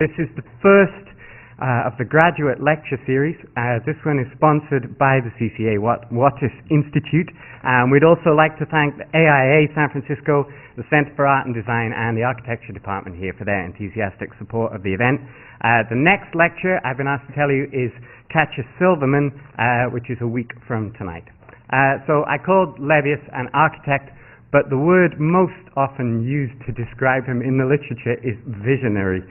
This is the first of the graduate lecture series. This one is sponsored by the CCA Wattis Institute. We'd also like to thank the AIA San Francisco, the Center for Art and Design, and the Architecture Department here for their enthusiastic support of the event. The next lecture, I've been asked to tell you, is Katja Silverman, which is a week from tonight. So I called Levius an architect, but the word most often used to describe him in the literature is visionary.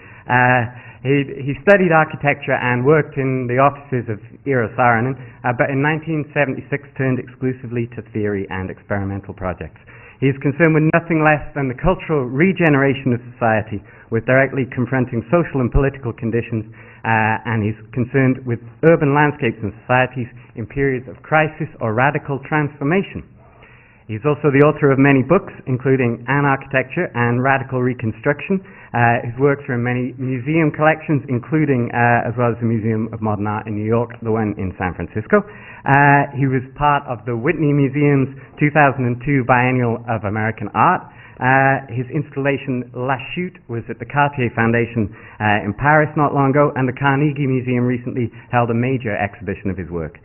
He studied architecture and worked in the offices of Eero Saarinen, but in 1976 turned exclusively to theory and experimental projects. He is concerned with nothing less than the cultural regeneration of society, with directly confronting social and political conditions, and he's concerned with urban landscapes and societies in periods of crisis or radical transformation. He's also the author of many books, including An Architecture and Radical Reconstruction. His works are in many museum collections, including, as well as the Museum of Modern Art in New York, the one in San Francisco. He was part of the Whitney Museum's 2002 Biennial of American Art. His installation La Chute was at the Cartier Foundation in Paris not long ago, and the Carnegie Museum recently held a major exhibition of his work.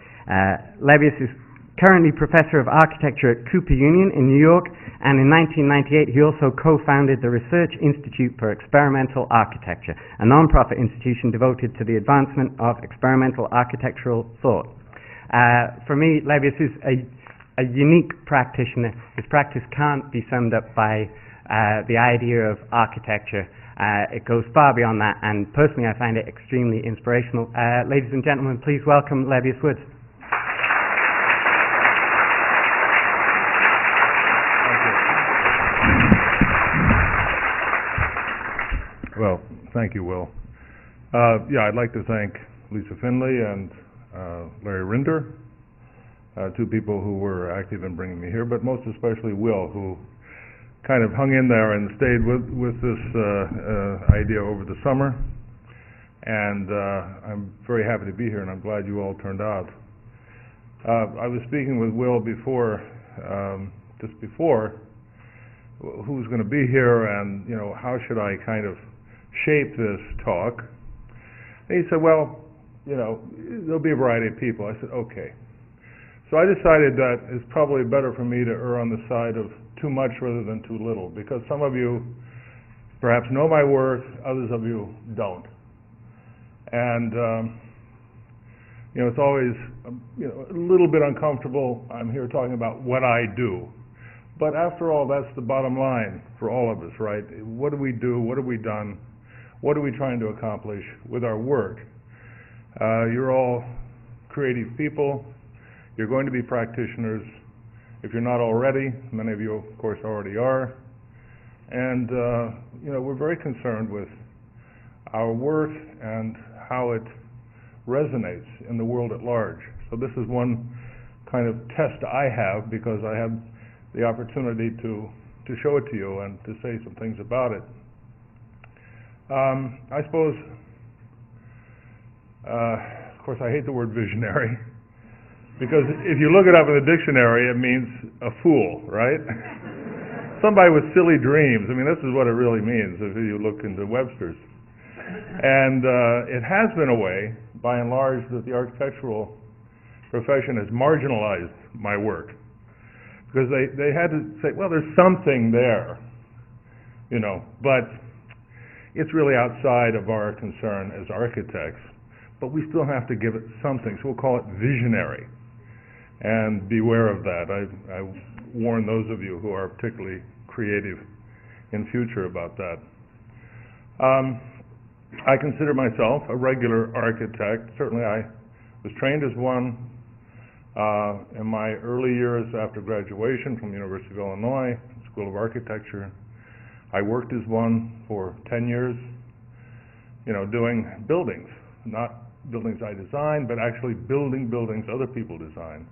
Levius is currently Professor of Architecture at Cooper Union in New York, and in 1998 he also co-founded the Research Institute for Experimental Architecture, a non-profit institution devoted to the advancement of experimental architectural thought. For me, Levius is a unique practitioner. His practice can't be summed up by the idea of architecture. It goes far beyond that, and personally I find it extremely inspirational. Ladies and gentlemen, please welcome Levius Woods. Well, thank you, Will. Yeah, I'd like to thank Lisa Finley and Larry Rinder, two people who were active in bringing me here, but most especially Will, who kind of hung in there and stayed with this idea over the summer. And I'm very happy to be here, and I'm glad you all turned out. I was speaking with Will before, just before, who's going to be here, and how should I kind of shape this talk. And he said, well, there'll be a variety of people. I said, okay. So I decided that it's probably better for me to err on the side of too much rather than too little, because some of you perhaps know my work, others of you don't. And it's always a little bit uncomfortable. I'm here talking about what I do. But after all, that's the bottom line for all of us, right? What do we do? What have we done? What are we trying to accomplish with our work? You're all creative people. You're going to be practitioners. If you're not already, many of you, of course, already are. And, we're very concerned with our work and how it resonates in the world at large. So this is one kind of test I have, because I have the opportunity to show it to you and to say some things about it. I suppose, of course, I hate the word visionary, because if you look it up in the dictionary, it means a fool, right? Somebody with silly dreams. I mean, this is what it really means if you look into Webster's. And it has been a way, by and large, that the architectural profession has marginalized my work. Because they had to say, well, there's something there, but it's really outside of our concern as architects. But we still have to give it something, so we'll call it visionary. And beware of that. I warn those of you who are particularly creative in future about that. I consider myself a regular architect. Certainly I was trained as one. In my early years after graduation from the University of Illinois School of Architecture, I worked as one for 10 years, doing buildings, not buildings I designed, but actually building buildings other people designed.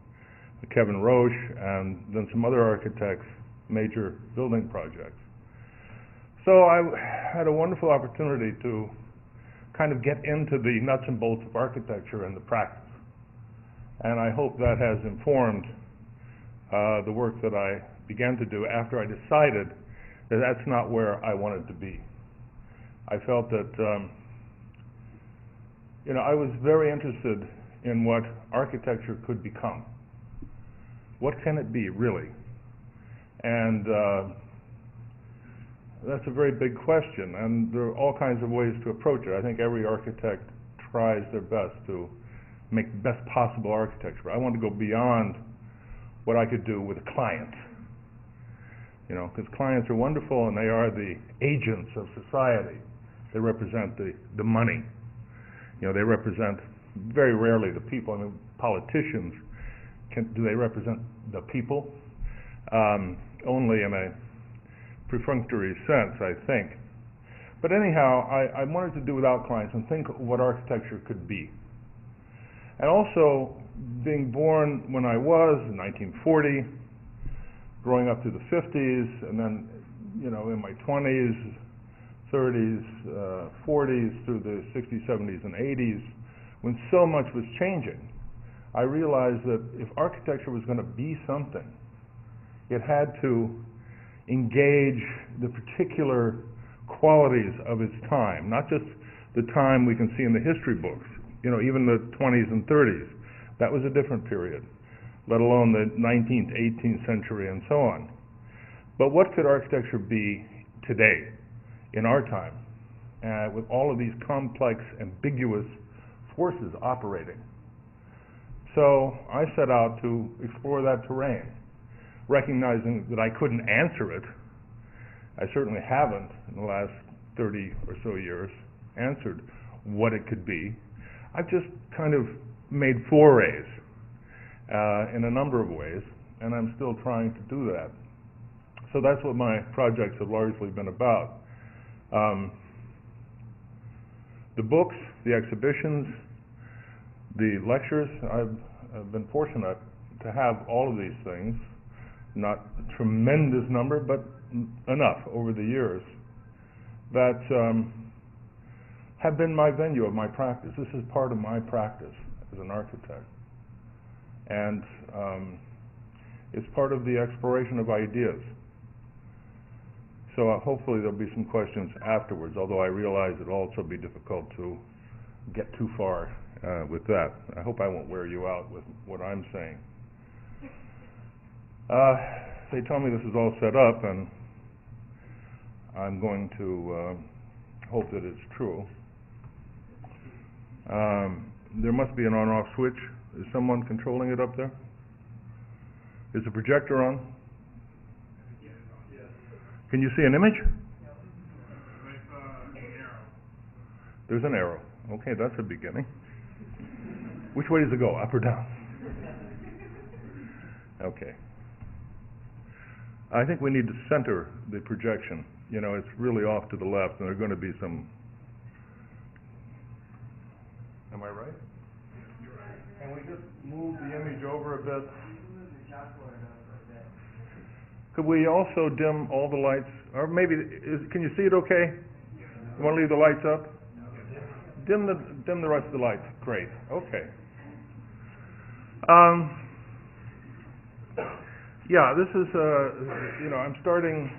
Kevin Roche and then some other architects, major building projects. So I had a wonderful opportunity to kind of get into the nuts and bolts of architecture and the practice. And I hope that has informed the work that I began to do after I decided that that's not where I wanted to be. I felt that I was very interested in what architecture could become. What can it be, really? And that's a very big question, and there are all kinds of ways to approach it. I think every architect tries their best to make the best possible architecture. I want to go beyond what I could do with a client. Because clients are wonderful, and they are the agents of society. They represent the money. They represent, very rarely, the people. I mean, politicians, do they represent the people? Only in a perfunctory sense, I think. But anyhow, I wanted to do without clients and think what architecture could be. And also, being born when I was, in 1940, growing up through the 50s, and then, in my 20s, 30s, 40s, through the 60s, 70s, and 80s, when so much was changing, I realized that if architecture was going to be something, it had to engage the particular qualities of its time, not just the time we can see in the history books, even the 20s and 30s. That was a different period, let alone the 19th, 18th century, and so on. But what could architecture be today, in our time, with all of these complex, ambiguous forces operating? So I set out to explore that terrain, recognizing that I couldn't answer it. I certainly haven't, in the last 30 or so years, answered what it could be. I've just kind of made forays in a number of ways, and I'm still trying to do that. So that's what my projects have largely been about. The books, the exhibitions, the lectures, I've been fortunate to have all of these things, not a tremendous number, but enough over the years, that have been my venue of my practice. This is part of my practice as an architect. And it's part of the exploration of ideas. So hopefully there'll be some questions afterwards, although I realize it'll also be difficult to get too far with that. I hope I won't wear you out with what I'm saying. They tell me this is all set up, and I'm going to hope that it's true. There must be an on-off switch. Is someone controlling it up there? Is the projector on? Can you see an image? There's an arrow. Okay, that's a beginning. Which way does it go, up or down? Okay. I think we need to center the projection. It's really off to the left, and there are going to be some... Am I right? You're right. Can we just move the image over a bit? Could we also dim all the lights? Or maybe, can you see it okay? You want to leave the lights up? Dim the rest of the lights. Great. Okay. Yeah, this is, I'm starting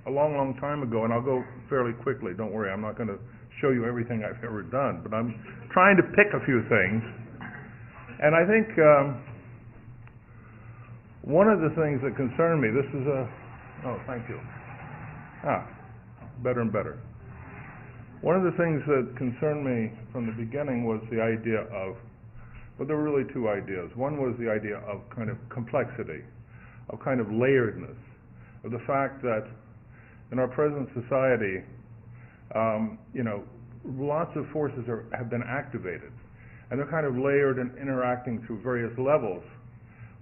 a long, long time ago, and I'll go fairly quickly. Don't worry, I'm not going to show you everything I've ever done, but I'm trying to pick a few things. And I think one of the things that concerned me, this is oh, thank you. Better and better. One of the things that concerned me from the beginning was the idea of, well, there were really two ideas. One was the idea of kind of complexity, of kind of layeredness, of the fact that in our present society, lots of forces have been activated, and they're kind of layered and interacting through various levels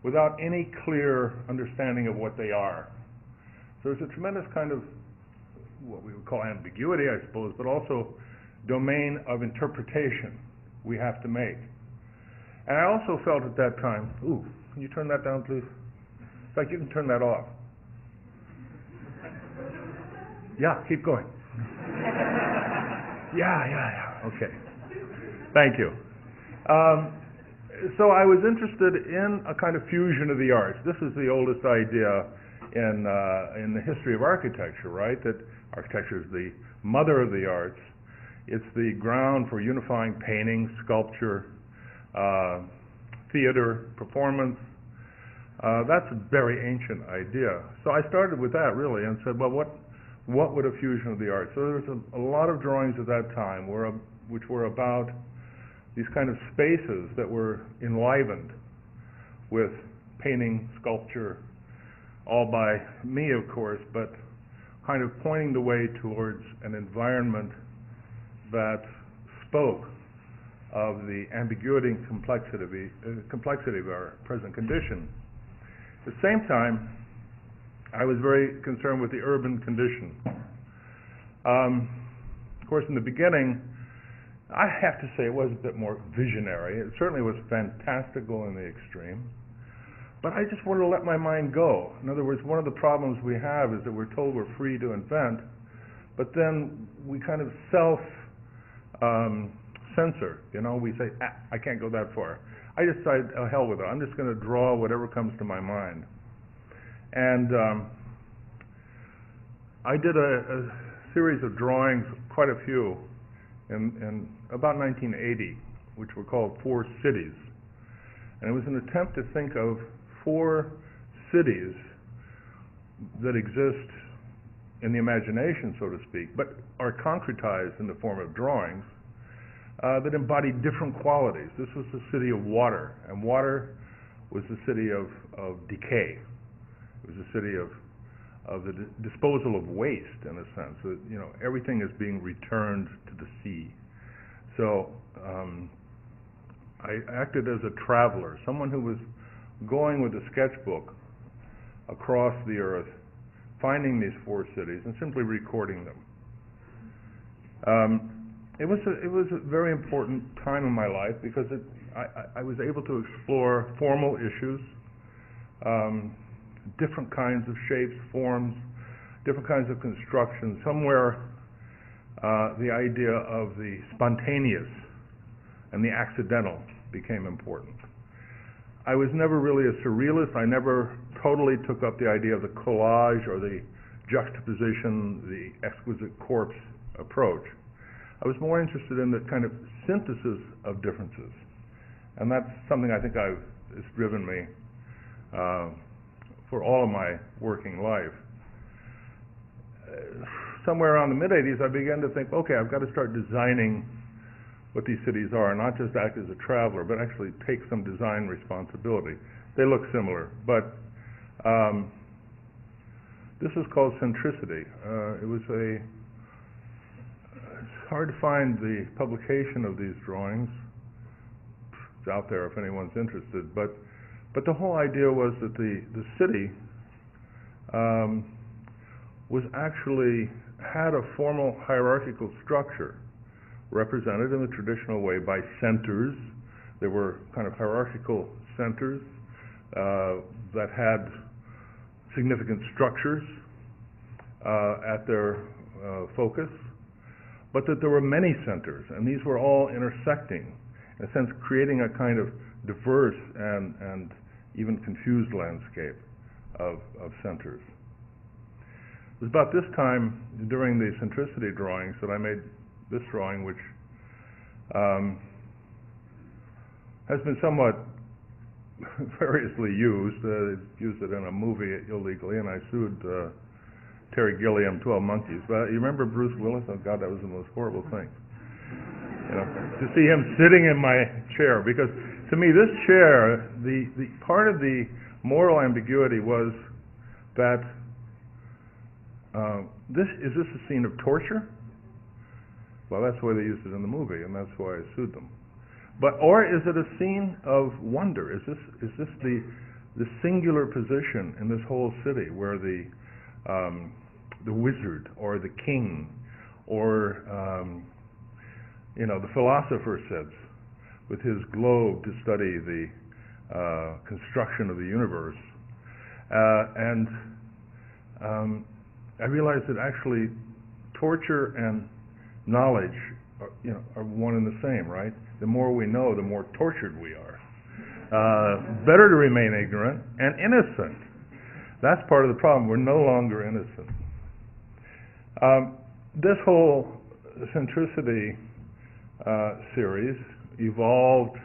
without any clear understanding of what they are. So there's a tremendous kind of what we would call ambiguity, I suppose, but also domain of interpretation we have to make. And I also felt at that time, can you turn that down, please? In fact, you can turn that off. Yeah, keep going. Yeah. Okay. Thank you. So I was interested in a kind of fusion of the arts. This is the oldest idea in the history of architecture, right? That architecture is the mother of the arts, It's the ground for unifying painting, sculpture, theater, performance. That's a very ancient idea. So I started with that really and said, well, what would a fusion of the arts? So there was a lot of drawings at that time which were about these kind of spaces that were enlivened with painting, sculpture, all by me, of course, but kind of pointing the way towards an environment that spoke of the ambiguity and complexity of our present condition. At the same time, I was very concerned with the urban condition. Of course, in the beginning, I have to say it was a bit more visionary. It certainly was fantastical in the extreme. But I just wanted to let my mind go. In other words, one of the problems we have is that we're told we're free to invent, but then we kind of self-censor. We say, I can't go that far. I just decided, oh, hell with it. I'm just going to draw whatever comes to my mind. And I did a series of drawings, quite a few, in about 1980, which were called 4 Cities. And it was an attempt to think of 4 cities that exist in the imagination, so to speak, but are concretized in the form of drawings that embody different qualities. This was the city of water, and water was the city of decay. It was the city of the disposal of waste, in a sense. That, everything is being returned to the sea. So I acted as a traveler, someone who was going with a sketchbook across the earth, finding these 4 cities and simply recording them. It was a very important time in my life because I was able to explore formal issues, different kinds of shapes, forms, different kinds of construction. Somewhere the idea of the spontaneous and the accidental became important. I was never really a surrealist. I never totally took up the idea of the collage or the juxtaposition, the exquisite corpse approach. I was more interested in the kind of synthesis of differences. And that's something I think has driven me for all of my working life. Somewhere around the mid-'80s, I began to think, okay, I've got to start designing what these cities are, not just act as a traveler, but actually take some design responsibility. They look similar, but this is called centricity. It's hard to find the publication of these drawings. It's out there if anyone's interested, but the whole idea was that the city was actually had a formal hierarchical structure represented in the traditional way by centers. There were kind of hierarchical centers that had significant structures at their focus, but that there were many centers, and these were all intersecting, in a sense creating a kind of diverse and even confused landscape of centers. It was about this time, during the centricity drawings, that I made this drawing, which has been somewhat variously used. Used it in a movie illegally, and I sued Terry Gilliam, 12 Monkeys. But you remember Bruce Willis? Oh God, that was the most horrible thing. To see him sitting in my chair, because to me this chair, the part of the moral ambiguity was that is this a scene of torture? Well, that's the way they used it in the movie, and that's why I sued them. Or is it a scene of wonder? Is this the singular position in this whole city where the wizard or the king or the philosopher sits with his globe to study the construction of the universe, and I realized that actually torture and knowledge are one and the same, right? The more we know, the more tortured we are. Better to remain ignorant and innocent. That's part of the problem. We're no longer innocent. This whole centricity series evolved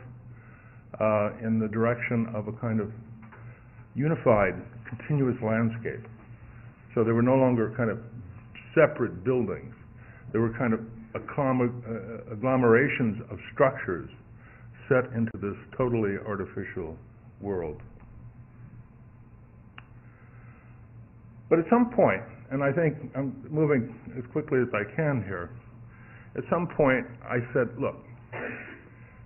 in the direction of a kind of unified, continuous landscape. So there were no longer kind of separate buildings. There were kind of agglomerations of structures set into this totally artificial world. But at some point, and I think I'm moving as quickly as I can here, at some point I said, look,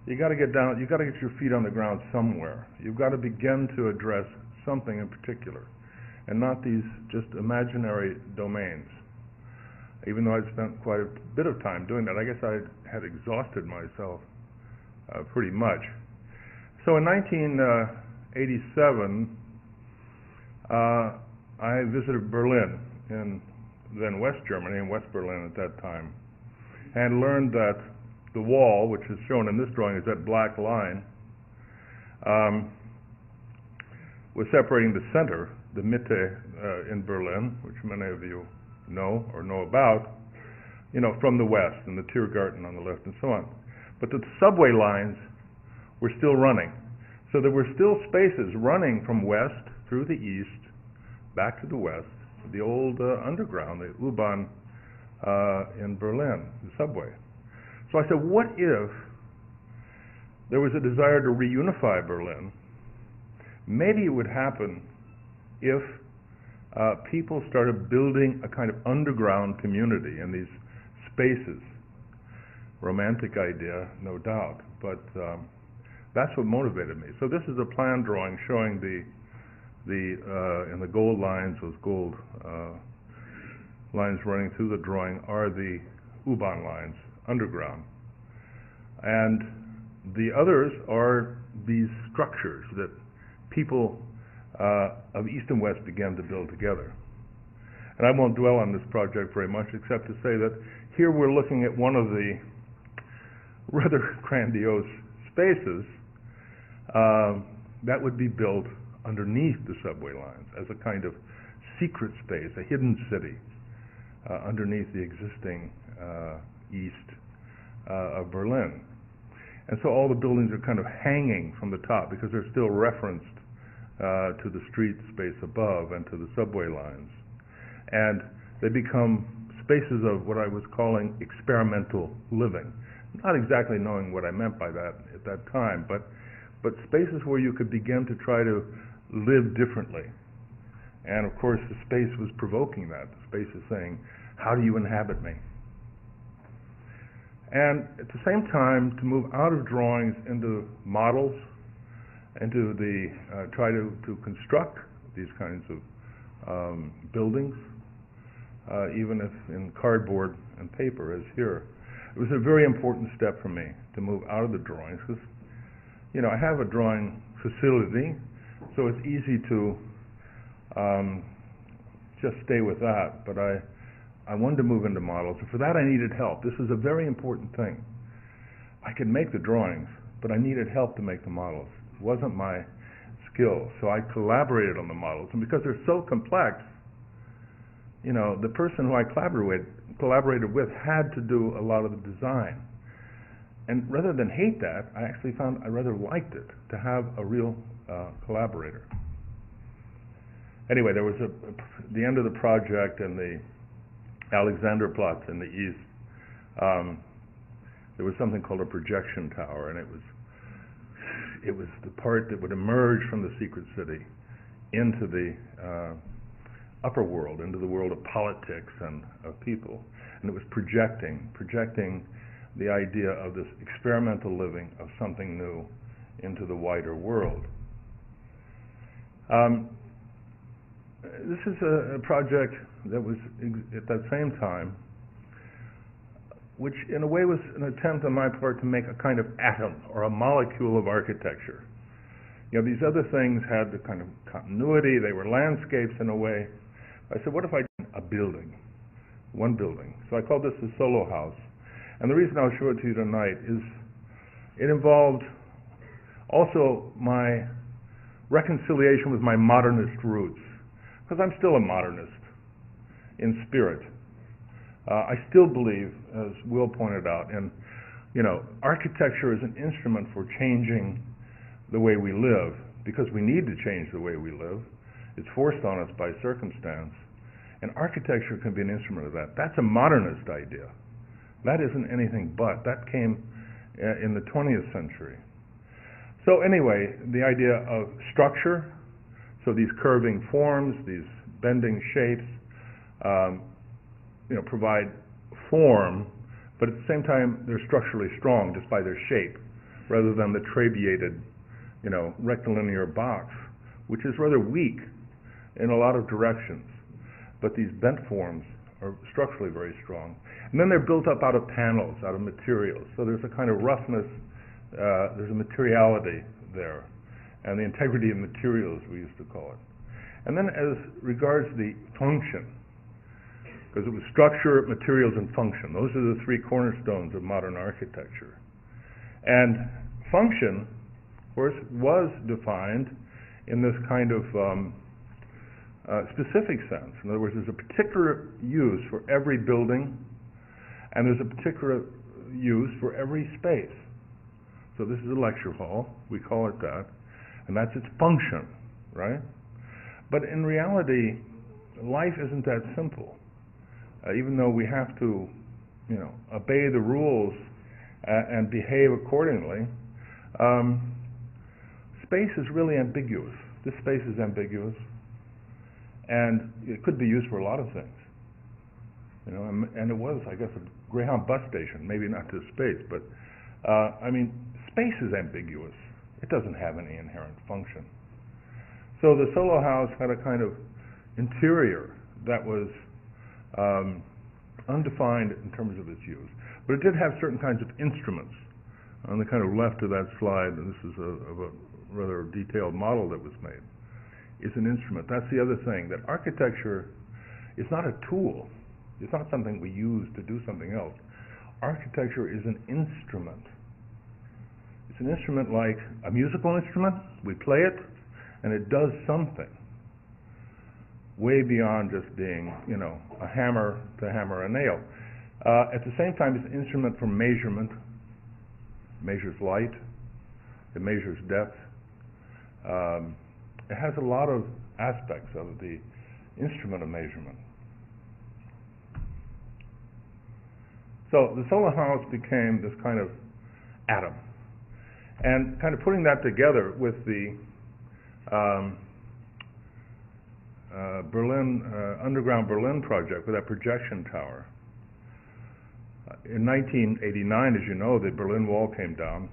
you got to get down, you got to get your feet on the ground somewhere. You've got to begin to address something in particular, and not these just imaginary domains. Even though I'd spent quite a bit of time doing that, I guess I had exhausted myself pretty much. So in 1987, I visited Berlin, in then West Germany, in West Berlin at that time, and learned that the wall, which is shown in this drawing as that black line, was separating the center, the Mitte in Berlin, which many of you know or know about, from the west, and the Tiergarten on the left and so on. But the subway lines were still running. So there were still spaces running from west through the east, back to the west, the old underground, the U-Bahn in Berlin, the subway. So I said, what if there was a desire to reunify Berlin? Maybe it would happen if people started building a kind of underground community in these spaces. Romantic idea, no doubt, but that's what motivated me. So this is a plan drawing showing in the gold lines, those gold lines running through the drawing are the U-Bahn lines, underground. And the others are these structures that people of East and West began to build together. And I won't dwell on this project very much, except to say that here we're looking at one of the rather grandiose spaces that would be built underneath the subway lines as a kind of secret space, a hidden city underneath the existing east of Berlin. And so all the buildings are kind of hanging from the top because they're still referenced to the street space above and to the subway lines. And they become spaces of what I was calling experimental living. Not exactly knowing what I meant by that at that time, but spaces where you could begin to try to live differently. And of course the space was provoking that. The space is saying, how do you inhabit me? And at the same time, to move out of drawings into models, into the try to construct these kinds of buildings, even if in cardboard and paper, as here. It was a very important step for me to move out of the drawings because, I have a drawing facility, so it's easy to just stay with that. But I wanted to move into models, and for that I needed help. This is a very important thing. I could make the drawings, but I needed help to make the models. It wasn't my skill, so I collaborated on the models. And because they're so complex, the person who I collaborated with had to do a lot of the design. And rather than hate that, I actually found I rather liked it, to have a real collaborator. Anyway, there was the end of the project in the Alexanderplatz in the east. There was something called a projection tower, and it was the part that would emerge from the secret city into the upper world, into the world of politics and of people. And it was projecting the idea of this experimental living of something new into the wider world. This is a project that was at that same time, which in a way was an attempt on my part to make a kind of atom or a molecule of architecture. These other things had the kind of continuity, they were landscapes in a way. I said, what if I did a building, one building? So I called this the Solo House. And the reason I'll show it to you tonight is it involved also my reconciliation with my modernist roots, because I'm still a modernist in spirit. I still believe, as Will pointed out, in, architecture is an instrument for changing the way we live, because we need to change the way we live. It's forced on us by circumstance. And architecture can be an instrument of that. That's a modernist idea. That isn't anything but. That came in the 20th century. So anyway, the idea of structure, so these curving forms, these bending shapes, provide form, but at the same time they're structurally strong just by their shape, rather than the trabeated, rectilinear box, which is rather weak in a lot of directions. But these bent forms are structurally very strong. And then they're built up out of panels, out of materials. So there's a kind of roughness, there's a materiality there, and the integrity of materials, we used to call it. And then as regards the function, because it was structure, materials, and function. Those are the three cornerstones of modern architecture. And function, of course, was defined in this kind of specific sense. In other words, there's a particular use for every building, and there's a particular use for every space. So this is a lecture hall, we call it that, and that's its function, right? But in reality, life isn't that simple. Even though we have to, obey the rules and behave accordingly, space is really ambiguous. This space is ambiguous. And it could be used for a lot of things. And it was, I guess, a Greyhound bus station, maybe not to space, but, space is ambiguous. It doesn't have any inherent function. So the solo house had a kind of interior that was undefined in terms of its use. But it did have certain kinds of instruments. On the kind of left of that slide, and this is a rather detailed model that was made, is an instrument. That's the other thing, that architecture is not a tool. It's not something we use to do something else. Architecture is an instrument. It's an instrument like a musical instrument. We play it, and it does something way beyond just being, a hammer to hammer a nail. At the same time, it's an instrument for measurement. It measures light. It measures depth. It has a lot of aspects of the instrument of measurement. So the solo house became this kind of atom. And kind of putting that together with the underground Berlin project with that projection tower. In 1989, as you know, the Berlin Wall came down,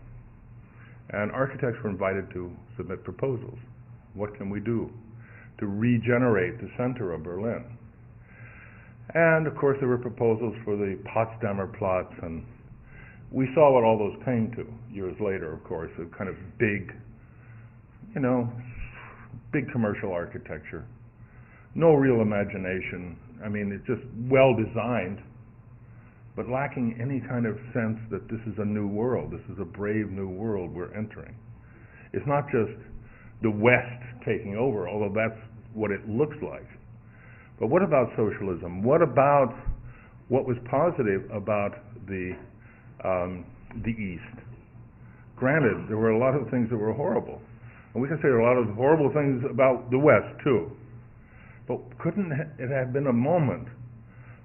and architects were invited to submit proposals. What can we do to regenerate the center of Berlin? And of course there were proposals for the Potsdamer Platz, and we saw what all those came to years later, of course, a kind of big, big commercial architecture. No real imagination. It's just well designed, but lacking any kind of sense that this is a new world. This is a brave new world we're entering. It's not just the West taking over, although that's what it looks like. But what about socialism? What about what was positive about the East? Granted, there were a lot of things that were horrible, and we can say there are a lot of horrible things about the West too. But couldn't it have been a moment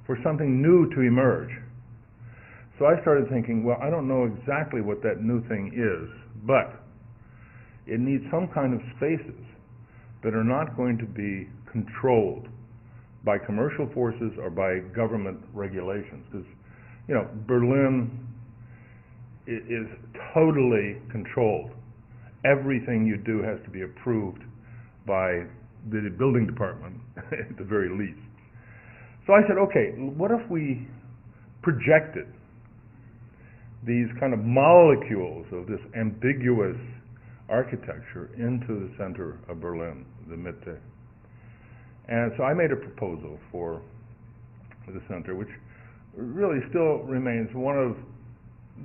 for something new to emerge? So I started thinking, well, I don't know exactly what that new thing is, but it needs some kind of spaces that are not going to be controlled by commercial forces or by government regulations. Because, Berlin is totally controlled. Everything you do has to be approved by the building department, at the very least. So I said, okay, what if we projected these kind of molecules of this ambiguous architecture into the center of Berlin, the Mitte? And so I made a proposal for the center, which really still remains one of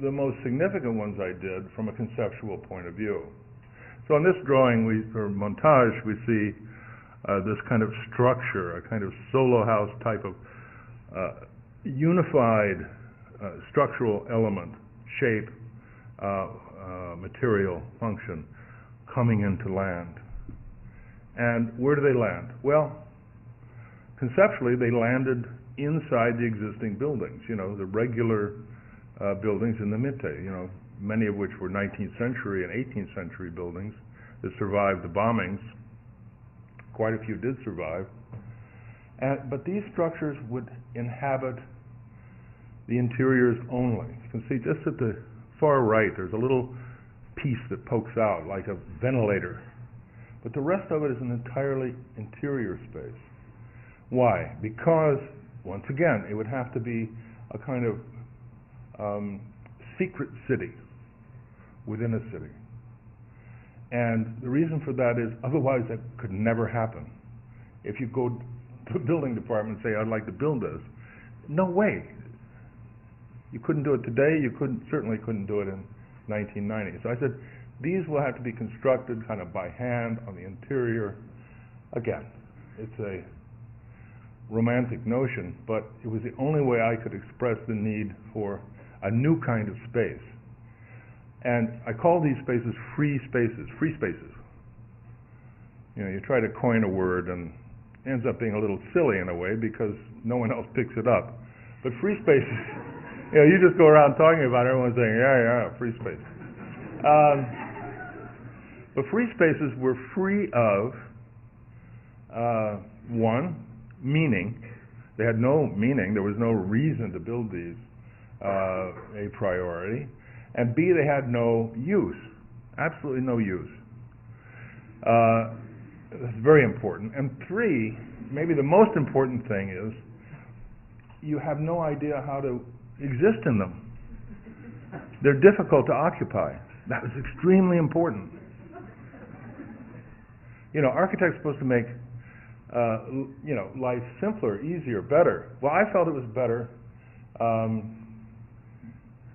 the most significant ones I did from a conceptual point of view. So in this drawing, or montage, we see this kind of structure, a kind of solo house type of unified structural element, shape, material, function coming into land. And where do they land? Well, conceptually, they landed inside the existing buildings, the regular buildings in the Mitte, many of which were 19th century and 18th century buildings that survived the bombings. Quite a few did survive. But these structures would inhabit the interiors only. You can see just at the far right, there's a little piece that pokes out like a ventilator. But the rest of it is an entirely interior space. Why? Because, once again, it would have to be a kind of secret city within a city. And the reason for that is otherwise that could never happen. If you go to the building department and say, I'd like to build this, no way. You couldn't do it today, you certainly couldn't do it in 1990. So I said, these will have to be constructed kind of by hand on the interior. Again, it's a romantic notion, but it was the only way I could express the need for a new kind of space. And I call these spaces free spaces. You try to coin a word and it ends up being a little silly in a way because no one else picks it up. But free spaces, you just go around talking about it, everyone's saying, yeah, free space. But free spaces were free of, one, meaning. They had no meaning. There was no reason to build these a priori. And B, they had no use, absolutely no use. That's very important. And three, maybe the most important thing is you have no idea how to exist in them. They're difficult to occupy. That was extremely important. Architects are supposed to make life simpler, easier, better. Well, I felt it was better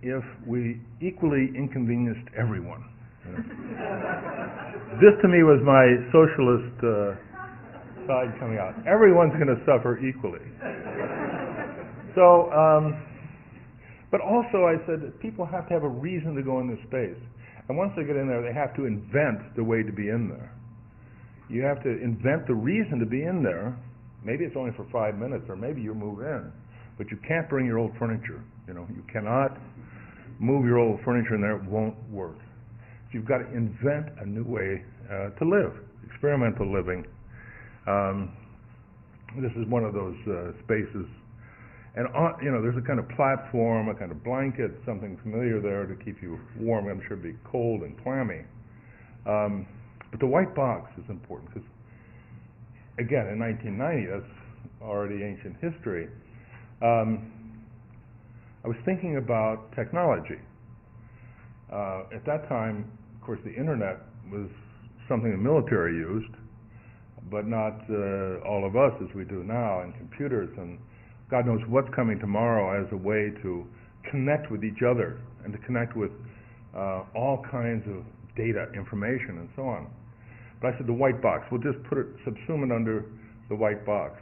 if we equally inconvenienced everyone. This to me was my socialist side coming out. Everyone's going to suffer equally. So, but also I said that people have to have a reason to go in this space. And once they get in there, they have to invent the way to be in there. You have to invent the reason to be in there. Maybe it's only for 5 minutes, or maybe you move in. But you can't bring your old furniture. You cannot move your old furniture in there. It won't work. So you've got to invent a new way to live, experimental living. This is one of those spaces. And there's a kind of platform, a kind of blanket, something familiar there to keep you warm. I'm sure it'd be cold and clammy. But the white box is important because, again, in 1990, that's already ancient history. I was thinking about technology. At that time, of course, the internet was something the military used, but not all of us as we do now, and computers, and God knows what's coming tomorrow as a way to connect with each other and to connect with all kinds of data, information, and so on. But I said the white box, we'll just subsume it under the white box.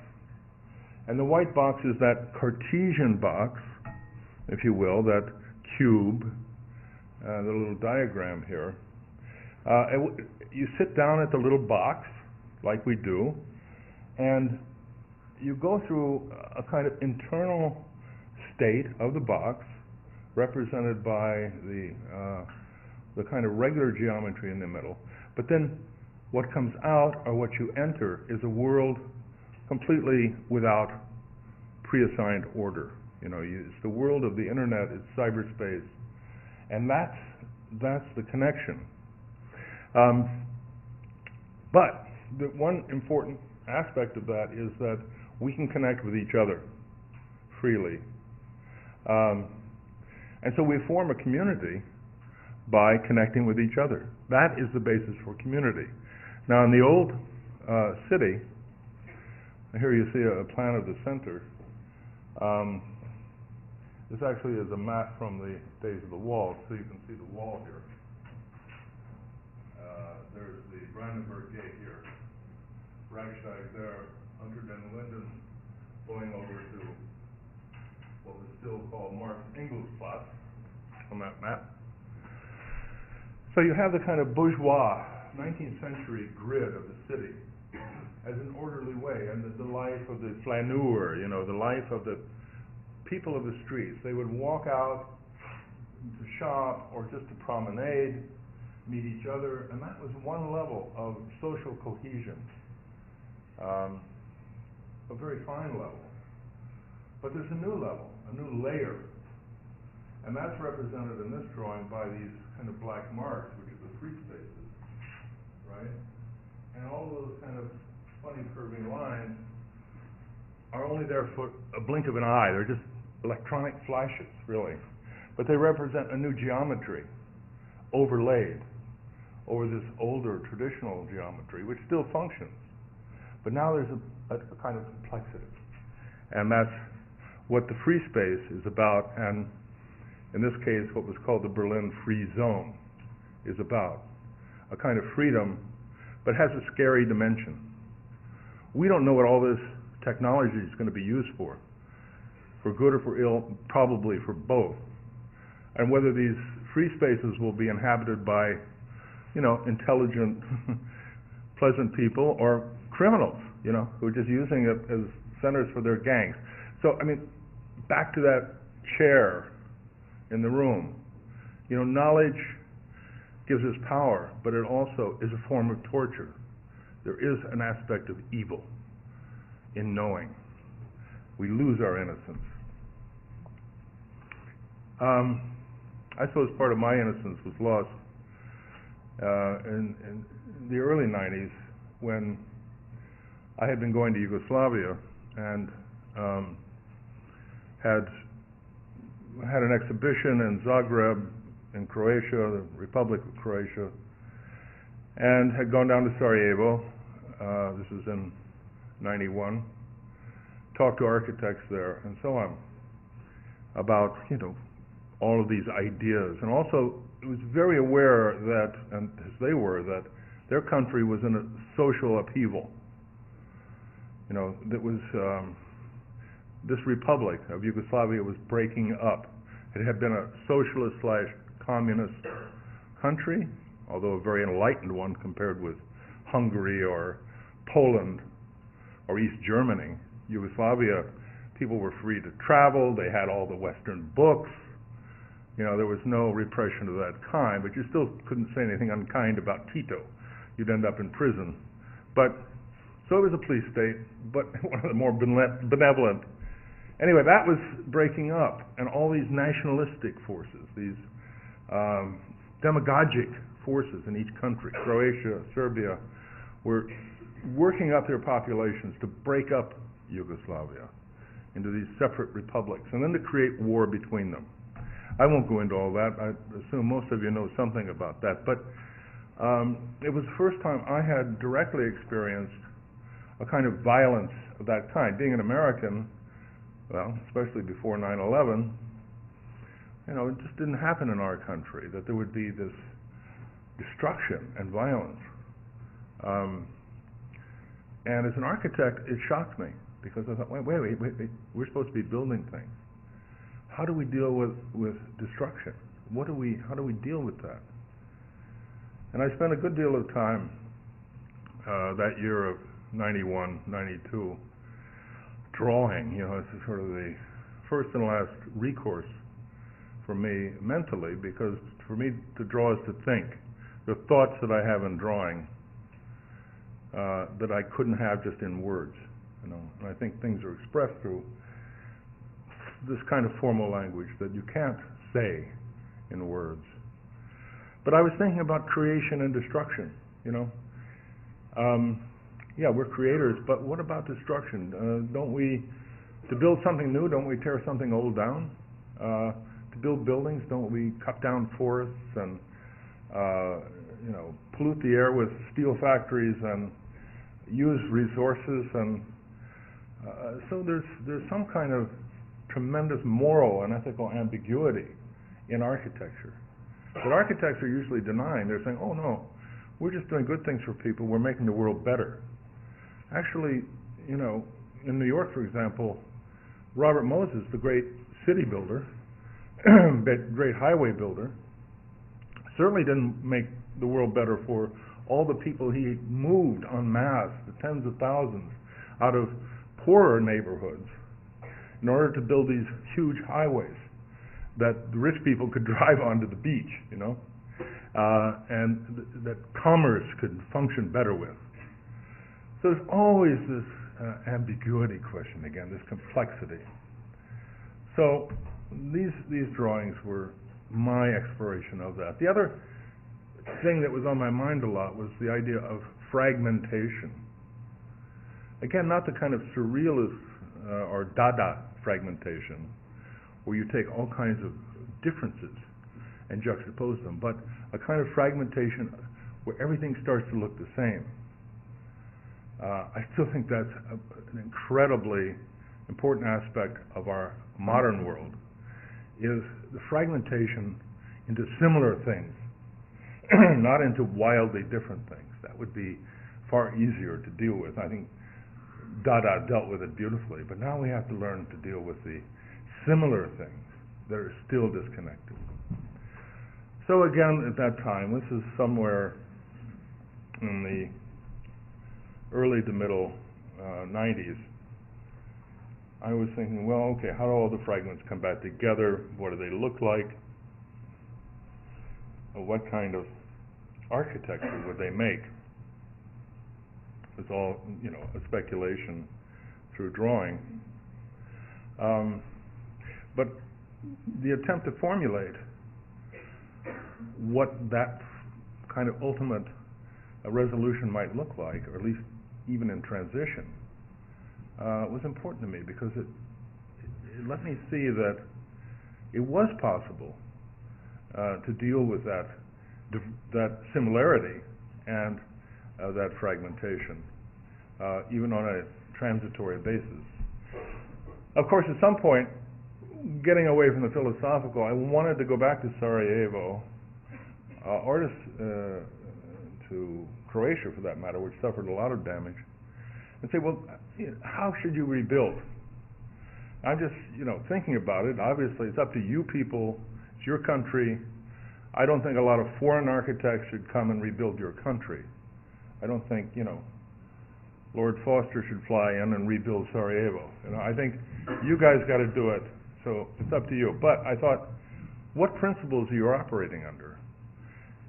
And the white box is that Cartesian box, if you will, that cube, the little diagram here. You sit down at the little box, like we do, and you go through a kind of internal state of the box, represented by the kind of regular geometry in the middle. But then what comes out, or what you enter, is a world completely without pre-assigned order. It's the world of the internet, it's cyberspace, and that's the connection. But the one important aspect of that is that we can connect with each other freely. And so we form a community by connecting with each other. That is the basis for community. Now, in the old city, here you see a plan of the center. This actually is a map from the days of the wall, so you can see the wall here. There's the Brandenburg Gate here, Reichstag there, Unter den Linden, going over to what was still called Marx Engels Platz on that map. So you have the kind of bourgeois 19th century grid of the city as an orderly way, and the life of the flaneur, the life of the people of the streets. They would walk out to shop or just to promenade, meet each other, and that was one level of social cohesion, a very fine level. But there's a new level, a new layer, and that's represented in this drawing by these kind of black marks, which are the free spaces, right? And all those kind of funny curving lines are only there for a blink of an eye. They're just electronic flashes, really. But they represent a new geometry overlaid over this older traditional geometry, which still functions. But now there's a kind of complexity. And that's what the free space is about, and in this case, what was called the Berlin Free Zone is about. A kind of freedom, but has a scary dimension. We don't know what all this technology is going to be used for good or for ill, probably for both. And whether these free spaces will be inhabited by, intelligent, pleasant people or criminals, who are just using it as centers for their gangs. So, back to that chair in the room. Knowledge gives us power, but it also is a form of torture. There is an aspect of evil in knowing. We lose our innocence. I suppose part of my innocence was lost in the early 90s when I had been going to Yugoslavia and had an exhibition in Zagreb in Croatia, the Republic of Croatia, and had gone down to Sarajevo, this was in 91, talked to architects there and so on about, all of these ideas, and also was very aware that, and as they were, that their country was in a social upheaval. That was this republic of Yugoslavia was breaking up. It had been a socialist/communist country, although a very enlightened one compared with Hungary or Poland or East Germany. Yugoslavia, people were free to travel. They had all the Western books. There was no repression of that kind, but you still couldn't say anything unkind about Tito. You'd end up in prison. So it was a police state, but one of the more benevolent. Anyway, that was breaking up, and all these nationalistic forces, these demagogic forces in each country, Croatia, Serbia, were working up their populations to break up Yugoslavia into these separate republics, and then to create war between them. I won't go into all that. I assume most of you know something about that. But it was the first time I had directly experienced a kind of violence of that kind. Being an American, well, especially before 9/11, it just didn't happen in our country, that there would be this destruction and violence. And as an architect, it shocked me, because I thought, wait, we're supposed to be building things. How do we deal with destruction? How do we deal with that? And I spent a good deal of time that year of 91, 92 drawing. This is sort of the first and last recourse for me mentally, because for me to draw is to think. The thoughts that I have in drawing that I couldn't have just in words. And I think things are expressed through this kind of formal language that you can't say in words. But I was thinking about creation and destruction, Yeah, we're creators, but what about destruction? To build something new, don't we tear something old down? To build buildings, don't we cut down forests and, pollute the air with steel factories and use resources? And so there's some kind of tremendous moral and ethical ambiguity in architecture that architects are usually denying. They're saying, oh no, we're just doing good things for people, we're making the world better. Actually, in New York, for example, Robert Moses, the great city builder, great highway builder, certainly didn't make the world better for all the people he moved en masse, the tens of thousands, out of poorer neighborhoods in order to build these huge highways that the rich people could drive onto the beach, and that commerce could function better with. So there's always this ambiguity question again, this complexity. So these drawings were my exploration of that. The other thing that was on my mind a lot was the idea of fragmentation. Again, not the kind of surrealist or Dada fragmentation, where you take all kinds of differences and juxtapose them, but a kind of fragmentation where everything starts to look the same. I still think that's an incredibly important aspect of our modern world, is the fragmentation into similar things, not into wildly different things. That would be far easier to deal with. I think Dada dealt with it beautifully, but now we have to learn to deal with the similar things that are still disconnected. So again, at that time, this is somewhere in the early to middle 90s, I was thinking, well, okay, how do all the fragments come back together? What do they look like? What kind of architecture would they make? It's all, a speculation through drawing. But the attempt to formulate what that kind of ultimate resolution might look like, or at least even in transition, was important to me, because it let me see that it was possible to deal with that similarity and that fragmentation, even on a transitory basis. Of course, at some point, getting away from the philosophical, I wanted to go back to Sarajevo, or to Croatia for that matter, which suffered a lot of damage, and say, well, how should you rebuild? I'm just, thinking about it. Obviously, it's up to you people. It's your country. I don't think a lot of foreign architects should come and rebuild your country. I don't think, Lord Foster should fly in and rebuild Sarajevo. I think you guys got to do it, so it's up to you. But I thought, what principles are you operating under?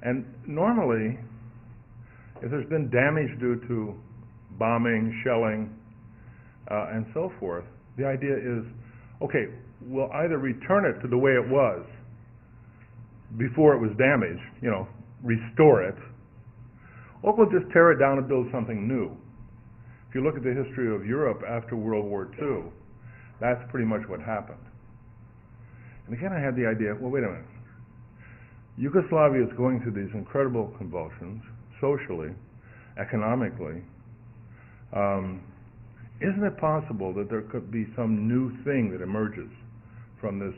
And normally, if there's been damage due to bombing, shelling, and so forth, the idea is, okay, we'll either return it to the way it was before it was damaged, restore it, or we'll just tear it down and build something new. If you look at the history of Europe after World War II, that's pretty much what happened. And again, I had the idea, well, wait a minute. Yugoslavia is going through these incredible convulsions, socially, economically. Isn't it possible that there could be some new thing that emerges from this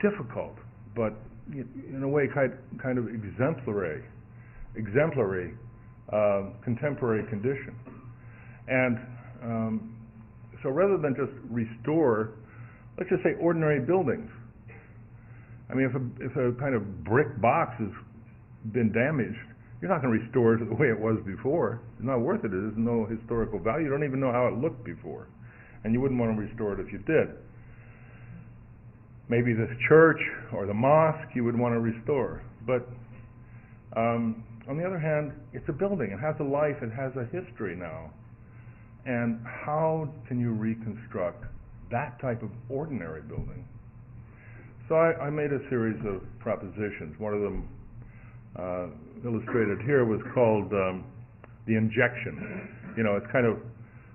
difficult, but in a way kind of exemplary contemporary condition? And so rather than just restore, let's just say ordinary buildings. I mean, if a kind of brick box has been damaged, you're not going to restore it to the way it was before. It's not worth it. There's no historical value. You don't even know how it looked before. And you wouldn't want to restore it if you did. Maybe the church or the mosque you would want to restore. But on the other hand, it's a building. It has a life. It has a history now. And how can you reconstruct that type of ordinary building? So I made a series of propositions. One of them, illustrated here, was called the injection. It's kind of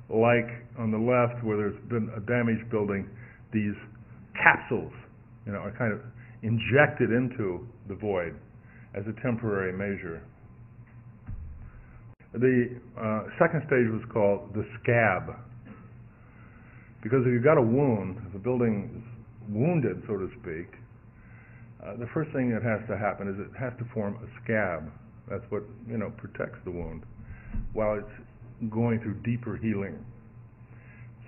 like on the left where there's been a damaged building, these capsules, are kind of injected into the void as a temporary measure. The second stage was called the scab, because if you've got a wound, if the building is wounded, so to speak, the first thing that has to happen is it has to form a scab. That's what protects the wound while it's going through deeper healing.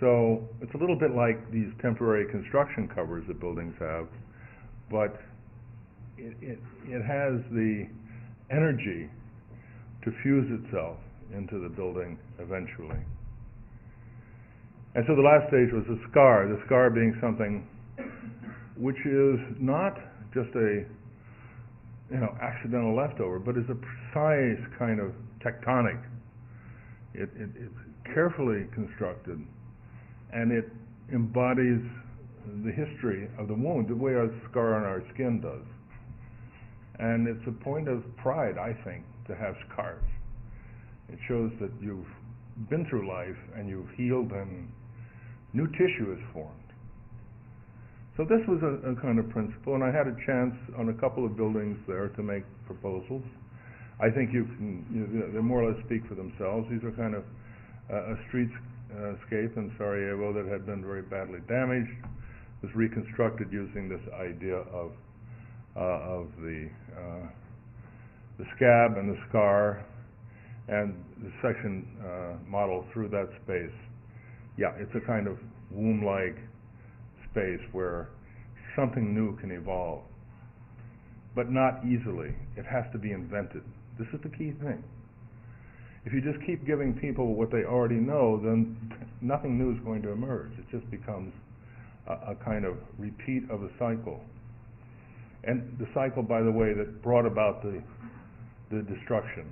So it's a little bit like these temporary construction covers that buildings have, but it has the energy to fuse itself into the building eventually. And so the last stage was the scar being something which is not just a accidental leftover, but is a precise kind of tectonic. It's carefully constructed, and it embodies the history of the wound, the way a scar on our skin does. And it's a point of pride, I think, to have scars. It shows that you've been through life and you've healed and new tissue is formed. So this was a kind of principle, and I had a chance on a couple of buildings there to make proposals. I think they more or less speak for themselves. These are kind of a streetscape in Sarajevo that had been very badly damaged, was reconstructed using this idea of the scab and the scar and the section model through that space. Yeah, it's a kind of womb-like space where something new can evolve, but not easily. It has to be invented. This is the key thing. If you just keep giving people what they already know, then nothing new is going to emerge. It just becomes a kind of repeat of a cycle. And the cycle, by the way, that brought about the destruction.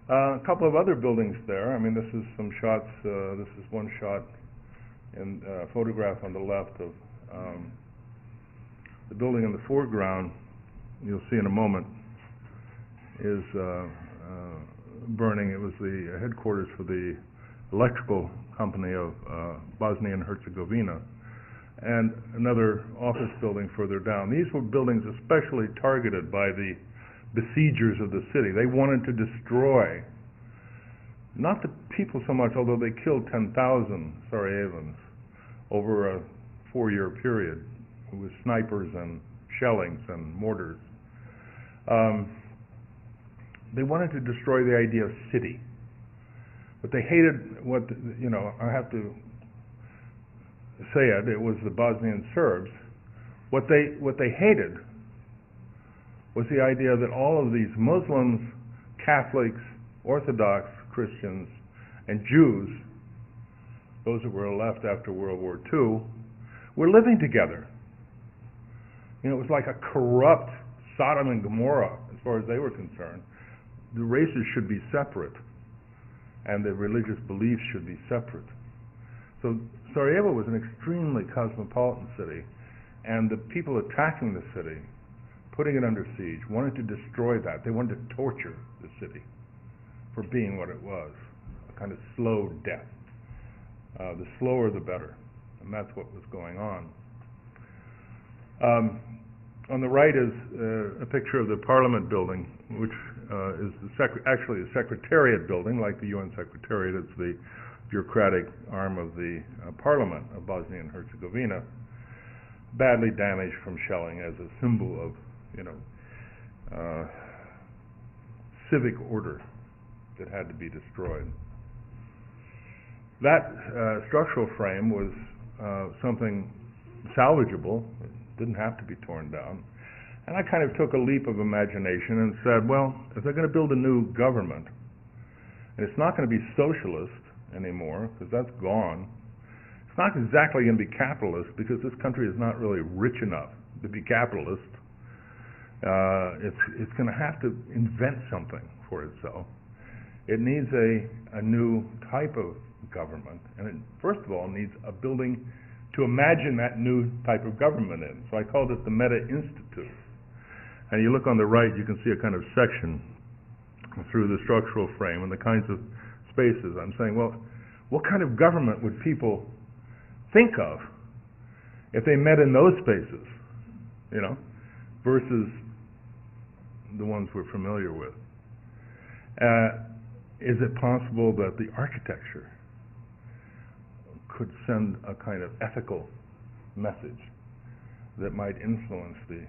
A couple of other buildings there. I mean, this is some shots. This is one shot in photograph on the left of the building in the foreground. You'll see in a moment is burning. It was the headquarters for the electrical company of Bosnia and Herzegovina, and another office building further down. These were buildings especially targeted by the besiegers of the city. They wanted to destroy, not the people so much, although they killed 10,000 Sarajevans over a 4-year period with snipers and shellings and mortars. They wanted to destroy the idea of city, but they hated what, I have to say it was the Bosnian Serbs. What they hated was the idea that all of these Muslims, Catholics, Orthodox Christians, and Jews, those that were left after World War II, were living together. It was like a corrupt Sodom and Gomorrah as far as they were concerned. The races should be separate, and the religious beliefs should be separate. So Sarajevo was an extremely cosmopolitan city, and the people attacking the city, putting it under siege, wanted to destroy that. They wanted to torture the city for being what it was, a kind of slow death. The slower the better, and that's what was going on. On the right is a picture of the Parliament building, which is actually a Secretariat building, like the UN Secretariat. It's the bureaucratic arm of the Parliament of Bosnia and Herzegovina, badly damaged from shelling as a symbol of civic order that had to be destroyed. That structural frame was something salvageable. It didn't have to be torn down. And I kind of took a leap of imagination and said, well, if they're going to build a new government, and it's not going to be socialist anymore, because that's gone, it's not exactly going to be capitalist, because this country is not really rich enough to be capitalist. It's going to have to invent something for itself. It needs a new type of government, and it, first of all, needs a building to imagine that new type of government in. So I called it the Meta Institute. And you look on the right, you can see a kind of section through the structural frame and the kinds of spaces. I'm saying, well, what kind of government would people think of if they met in those spaces, versus the ones we're familiar with? Is it possible that the architecture could send a kind of ethical message that might influence the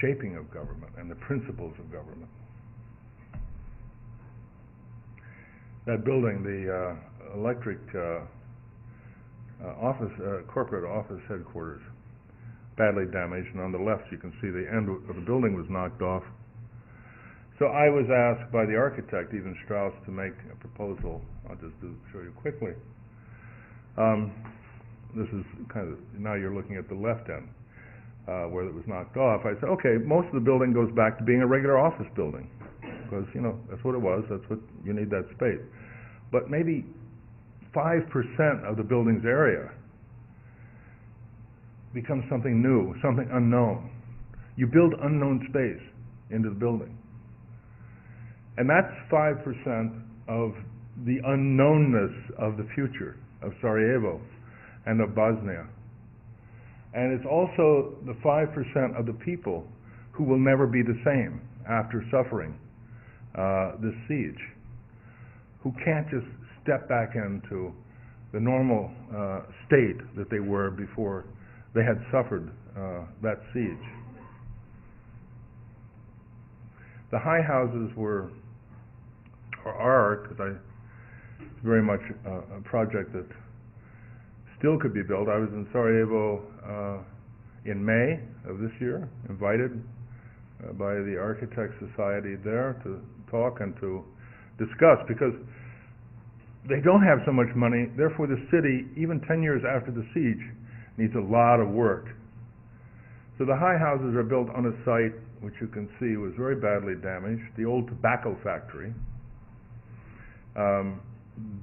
shaping of government and the principles of government? that building, the electric corporate office headquarters, badly damaged, and on the left you can see the end of the building was knocked off. So I was asked by the architect, Even Strauss, to make a proposal. I'll just show you quickly. This is kind of, now you're looking at the left end, where it was knocked off. I said, okay, most of the building goes back to being a regular office building, because, you know, that's what it was, that's what, you need that space. But maybe 5% of the building's area becomes something new, something unknown. You build unknown space into the building. And that's 5% of the unknownness of the future of Sarajevo and of Bosnia. And it's also the 5% of the people who will never be the same after suffering this siege, who can't just step back into the normal state that they were before they had suffered that siege. The high houses were, or are, because it's very much a project that still could be built. I was in Sarajevo in May of this year, invited by the Architect Society there to talk and to discuss, because they don't have so much money, therefore the city, even 10 years after the siege, needs a lot of work. So the high houses are built on a site which you can see was very badly damaged, the old tobacco factory,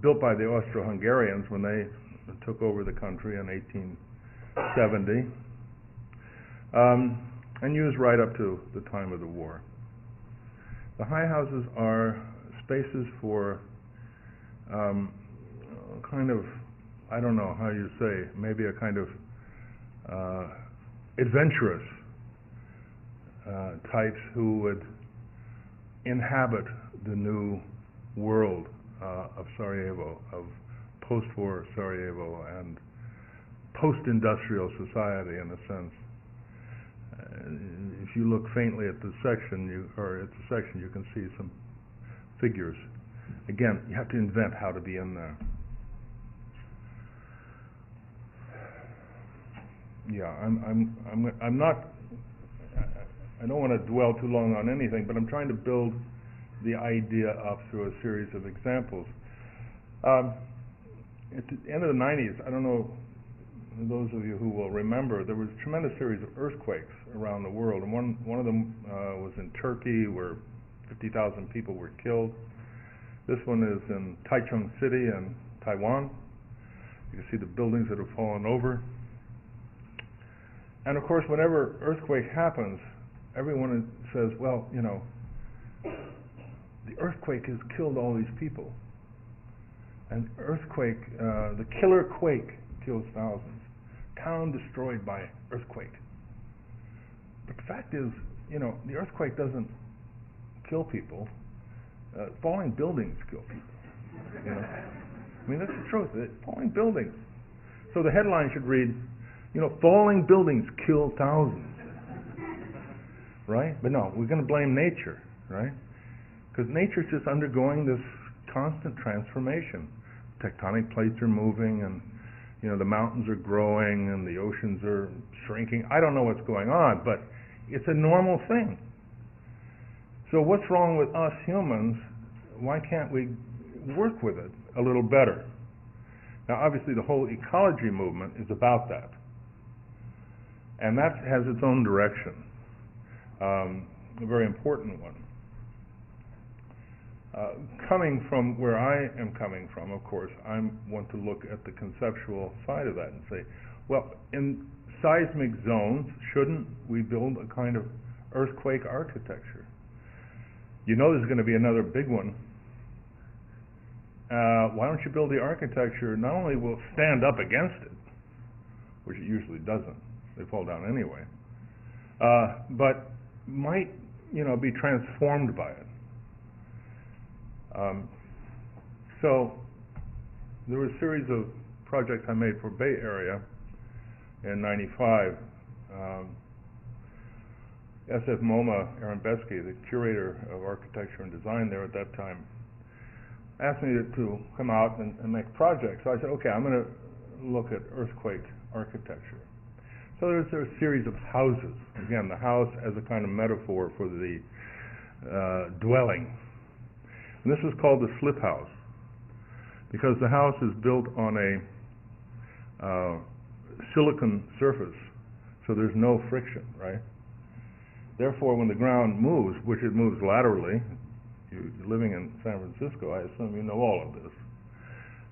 built by the Austro-Hungarians when they took over the country in 1870, and used right up to the time of the war. The high houses are spaces for kind of, I don't know how you say, maybe a kind of adventurous types who would inhabit the new world of Sarajevo, of post-war Sarajevo and post-industrial society in a sense. If you look faintly at the section, you can see some figures. Again, you have to invent how to be in there. Yeah, I'm not. I don't want to dwell too long on anything, but I'm trying to build the idea up through a series of examples. At the end of the 90s, I don't know, those of you who will remember, there was a tremendous series of earthquakes around the world, and one of them was in Turkey, where 50,000 people were killed. This one is in Taichung City in Taiwan. You can see the buildings that have fallen over. And of course, whenever earthquake happens, everyone says, well, you know, the earthquake has killed all these people. And earthquake, the killer quake kills thousands. Town destroyed by earthquake. But the fact is, you know, the earthquake doesn't kill people. Falling buildings kill people. You know? I mean, that's the truth. Falling buildings. So the headline should read, you know, falling buildings kill thousands. Right? But no, we're going to blame nature, right? Because nature's just undergoing this constant transformation. Tectonic plates are moving, and, you know, the mountains are growing, and the oceans are shrinking. I don't know what's going on, but it's a normal thing. So what's wrong with us humans? Why can't we work with it a little better? Now, obviously, the whole ecology movement is about that. And that has its own direction, a very important one. Coming from where I am coming from, of course, I want to look at the conceptual side of that and say, well, in seismic zones, shouldn't we build a kind of earthquake architecture? You know there's going to be another big one. Why don't you build the architecture, not only will stand up against it, which it usually doesn't, they fall down anyway, but might, you know, be transformed by it. So there was a series of projects I made for Bay Area in '95. SF MoMA, Aaron Besky, the curator of architecture and design there at that time, asked me to come out and make projects. So I said, okay, I'm going to look at earthquake architecture. So there's a series of houses. Again, the house as a kind of metaphor for the dwelling. And this is called the slip house because the house is built on a silicon surface, so there's no friction, right? Therefore, when the ground moves, which it moves laterally, you're living in San Francisco, I assume you know all of this.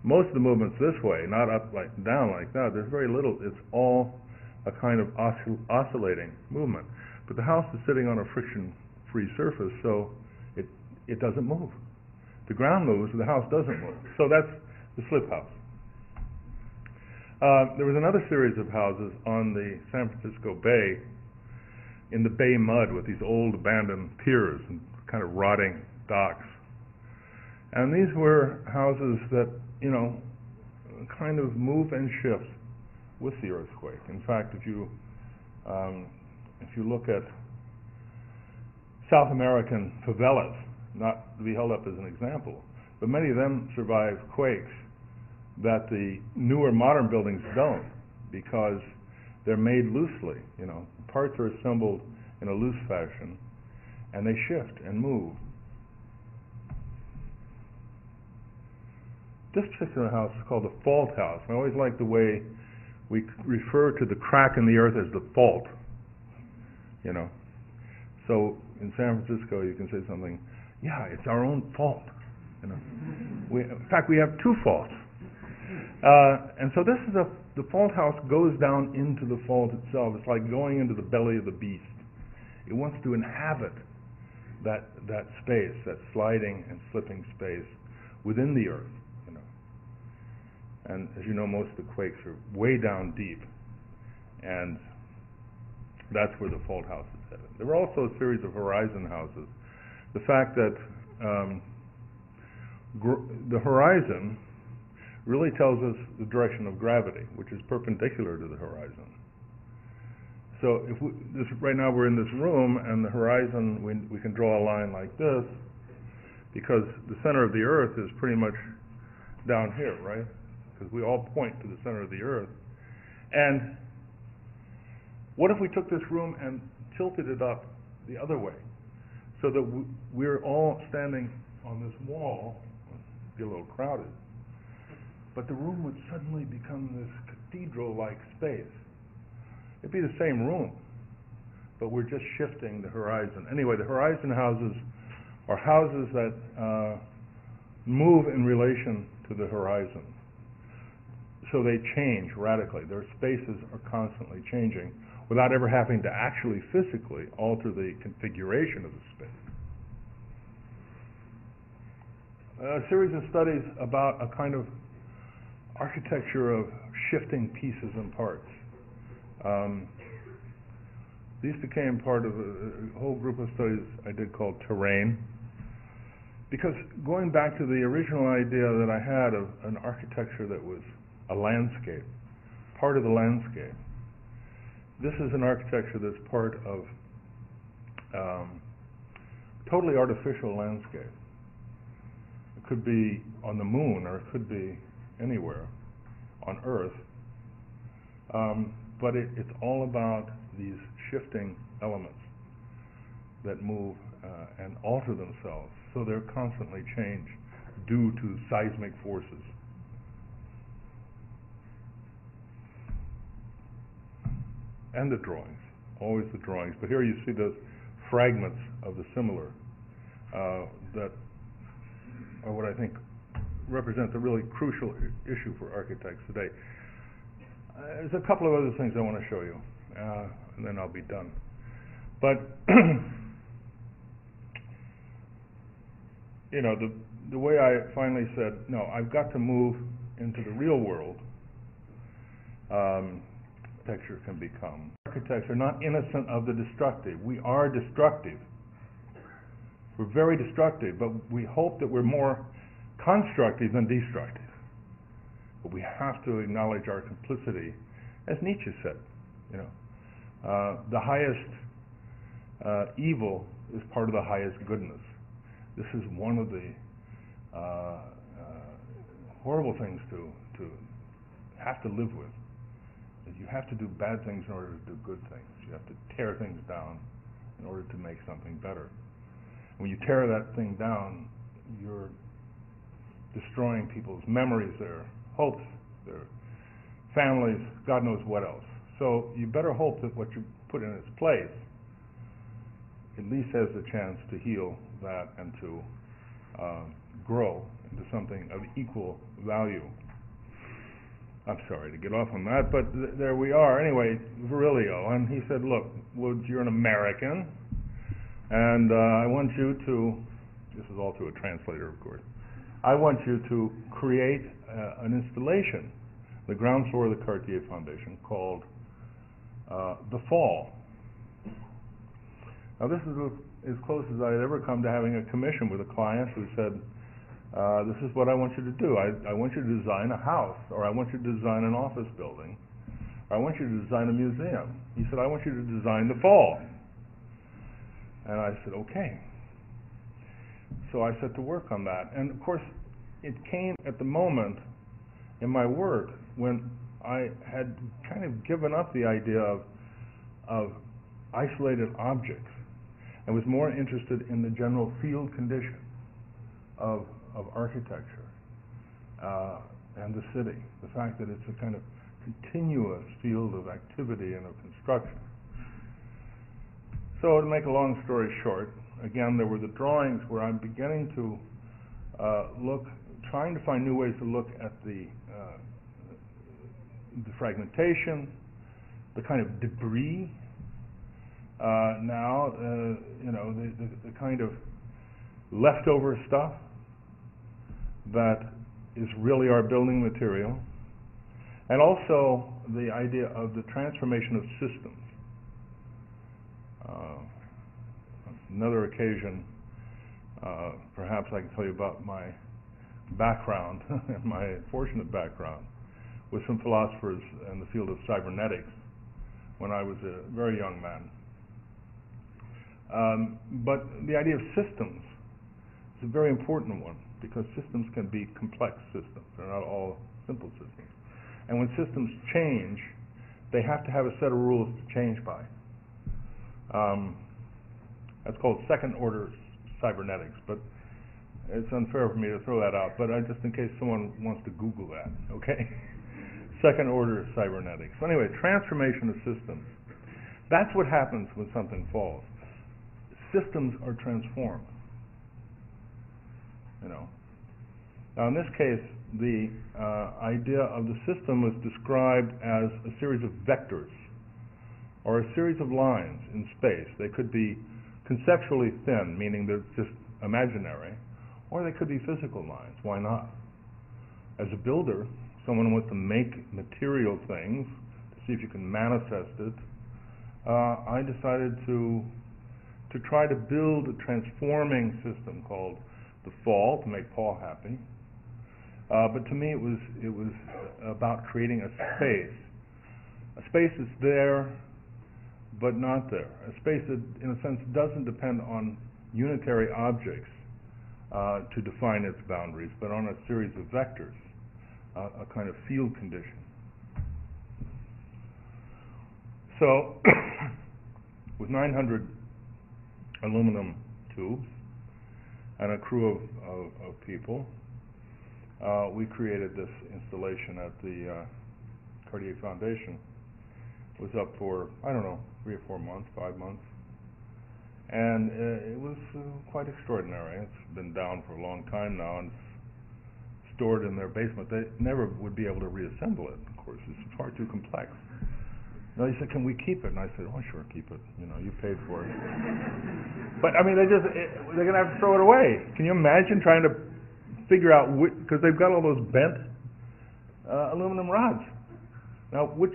Most of the movement's this way, not up like down like that. There's very little. It's all a kind of oscillating movement. But the house is sitting on a friction-free surface, so it doesn't move. The ground moves, the house doesn't move. So that's the slip house. There was another series of houses on the San Francisco Bay, in the bay mud with these old abandoned piers and kind of rotting docks. And these were houses that, you know, kind of move and shift with the earthquake. In fact, if you look at South American favelas, not to be held up as an example, but many of them survive quakes that the newer modern buildings don't, because they're made loosely. You know, parts are assembled in a loose fashion, and they shift and move. This particular house is called the fault house. I always like the way we refer to the crack in the earth as the fault. You know, so in San Francisco you can say something, yeah, it's our own fault. You know, in fact we have two faults. And so this is the fault house goes down into the fault itself. It's like going into the belly of the beast. It wants to inhabit that space, that sliding and slipping space within the earth. You know, and as you know, most of the quakes are way down deep, and that's where the fault house is headed. There were also a series of horizon houses. The fact that the horizon really tells us the direction of gravity, which is perpendicular to the horizon. So if right now we're in this room, and the horizon, we can draw a line like this, because the center of the earth is pretty much down here, right? Because we all point to the center of the earth. And what if we took this room and tilted it up the other way, so that we're all standing on this wall? It'd be a little crowded, but the room would suddenly become this cathedral-like space. It'd be the same room, but we're just shifting the horizon. Anyway, the horizon houses are houses that move in relation to the horizon. So they change radically. Their spaces are constantly changing without ever having to actually physically alter the configuration of the space. A series of studies about a kind of architecture of shifting pieces and parts. These became part of a whole group of studies I did called terrain, because going back to the original idea that I had of an architecture that was a landscape, part of the landscape, this is an architecture that's part of totally artificial landscape. It could be on the moon, or it could be anywhere on Earth, but it's all about these shifting elements that move and alter themselves, so they're constantly changed due to seismic forces. And the drawings, always the drawings. But here you see the fragments of the similar that are what I think represent the really crucial issue for architects today. There's a couple of other things I want to show you, and then I'll be done. But you know, the way I finally said, no, I've got to move into the real world, architecture can become. Architects are not innocent of the destructive. We are destructive. We're very destructive, but we hope that we're more constructive than destructive. But we have to acknowledge our complicity, as Nietzsche said. You know, the highest evil is part of the highest goodness. This is one of the horrible things to have to live with. That you have to do bad things in order to do good things. You have to tear things down in order to make something better. When you tear that thing down, you're destroying people's memories, their hopes, their families, God knows what else. So you better hope that what you put in its place at least has the chance to heal that and to grow into something of equal value. I'm sorry to get off on that, but there we are. Anyway, Virilio, and he said, look, Woods, you're an American, and I want you to, this is all through a translator, of course, I want you to create an installation, the ground floor of the Cartier Foundation, called The Fall. Now, this is as close as I'd ever come to having a commission with a client who said, this is what I want you to do. I want you to design a house, or I want you to design an office building, or I want you to design a museum. He said, I want you to design The Fall. And I said, okay. So I set to work on that. And of course, it came at the moment in my work when I had kind of given up the idea of isolated objects and was more interested in the general field condition of architecture and the city. The fact that it's a kind of continuous field of activity and of construction. So to make a long story short, again, there were the drawings where I'm beginning to trying to find new ways to look at the fragmentation, the kind of debris. Now, the kind of leftover stuff that is really our building material, and also the idea of the transformation of systems. Another occasion, perhaps I can tell you about my background, my fortunate background, with some philosophers in the field of cybernetics when I was a very young man. But the idea of systems is a very important one, because systems can be complex systems. They're not all simple systems. And when systems change, they have to have a set of rules to change by. That's called second-order cybernetics, but it's unfair for me to throw that out, but just in case someone wants to Google that, okay? Second-order cybernetics. So anyway, transformation of systems. That's what happens when something falls. Systems are transformed. Now in this case, the idea of the system was described as a series of vectors, or a series of lines in space. They could be conceptually thin, meaning they're just imaginary, or they could be physical lines. Why not? As a builder, someone wants to make material things to see if you can manifest it. I decided to try to build a transforming system called The Fall to make Paul happy. But to me, it was about creating a space that's there but not there, a space that, in a sense, doesn't depend on unitary objects to define its boundaries, but on a series of vectors, a kind of field condition. So, with 900 aluminum tubes and a crew of people, we created this installation at the Cartier Foundation. It was up for, I don't know, 3 or 4 months, 5 months. And it was quite extraordinary. It's been down for a long time now and stored in their basement. They never would be able to reassemble it, of course. It's far too complex. No, he said, can we keep it? And I said, oh, sure, keep it. You paid for it. But, I mean, they're going to have to throw it away. Can you imagine trying to figure out, because they've got all those bent aluminum rods. Now, which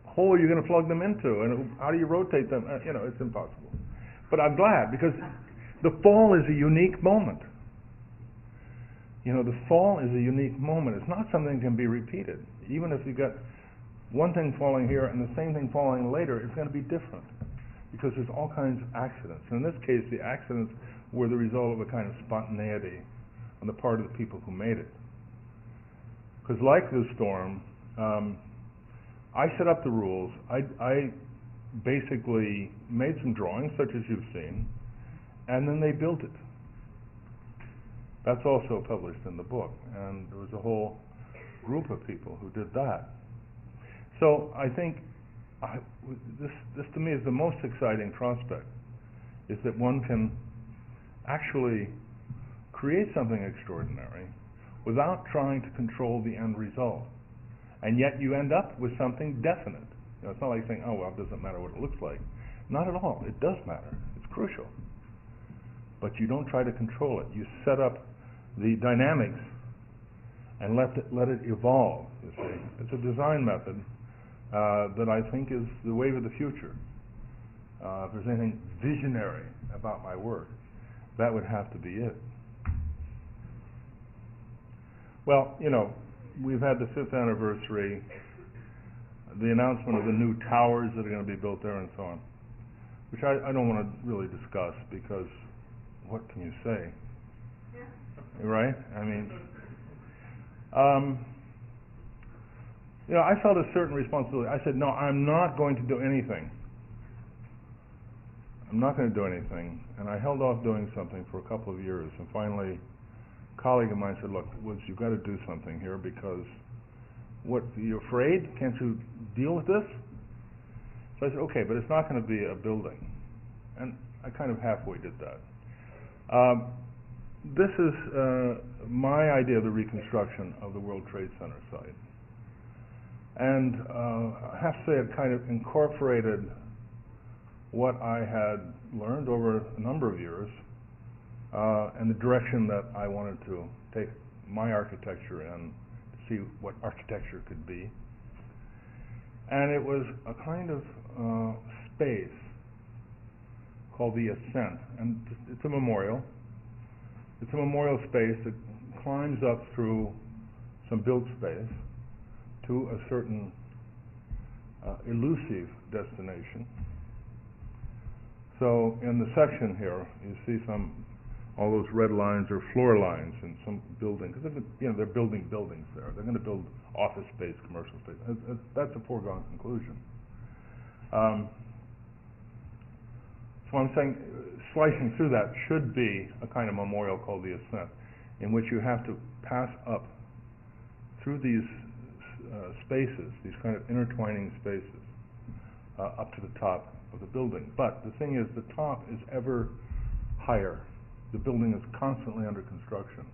hole are you going to plug them into? And how do you rotate them? It's impossible. But I'm glad, because the fall is a unique moment. The fall is a unique moment. It's not something that can be repeated. Even if you got one thing falling here and the same thing falling later, it's going to be different, because there's all kinds of accidents. And in this case, the accidents were the result of a kind of spontaneity on the part of the people who made it. Because like this storm, I set up the rules. I basically made some drawings, such as you've seen, and then they built it. That's also published in the book, and there was a whole group of people who did that. So I think this to me is the most exciting prospect, is that one can actually create something extraordinary without trying to control the end result. And yet you end up with something definite. You know, it's not like saying, oh, well, it doesn't matter what it looks like. Not at all. It does matter. It's crucial. But you don't try to control it. You set up the dynamics and let it evolve, you see. It's a design method that I think is the wave of the future. If there's anything visionary about my work, that would have to be it. Well, you know, we've had the 5th anniversary, the announcement of the new towers that are going to be built there and so on, which I don't want to really discuss, because what can you say? Right? I mean, you know, I felt a certain responsibility. I said, no, I'm not going to do anything. I'm not going to do anything. And I held off doing something for a couple of years. And finally, a colleague of mine said, look, Woods, you've got to do something here, because what, are you afraid? Can't you deal with this? So I said, okay, but it's not going to be a building. And I kind of halfway did that. This is my idea of the reconstruction of the World Trade Center site. And I have to say it kind of incorporated what I had learned over a number of years and the direction that I wanted to take my architecture in, to see what architecture could be. And it was a kind of space called the Ascent. And it's a memorial. It's a memorial space that climbs up through some built space to a certain elusive destination. So in the section here, you see all those red lines are floor lines in some building, because you know, they're building buildings there. They're going to build office space, commercial space. That's a foregone conclusion. So I'm saying slicing through that should be a kind of memorial called the Ascent, in which you have to pass up through these spaces, these kind of intertwining spaces, up to the top of the building. But the thing is, the top is ever higher. The building is constantly under construction,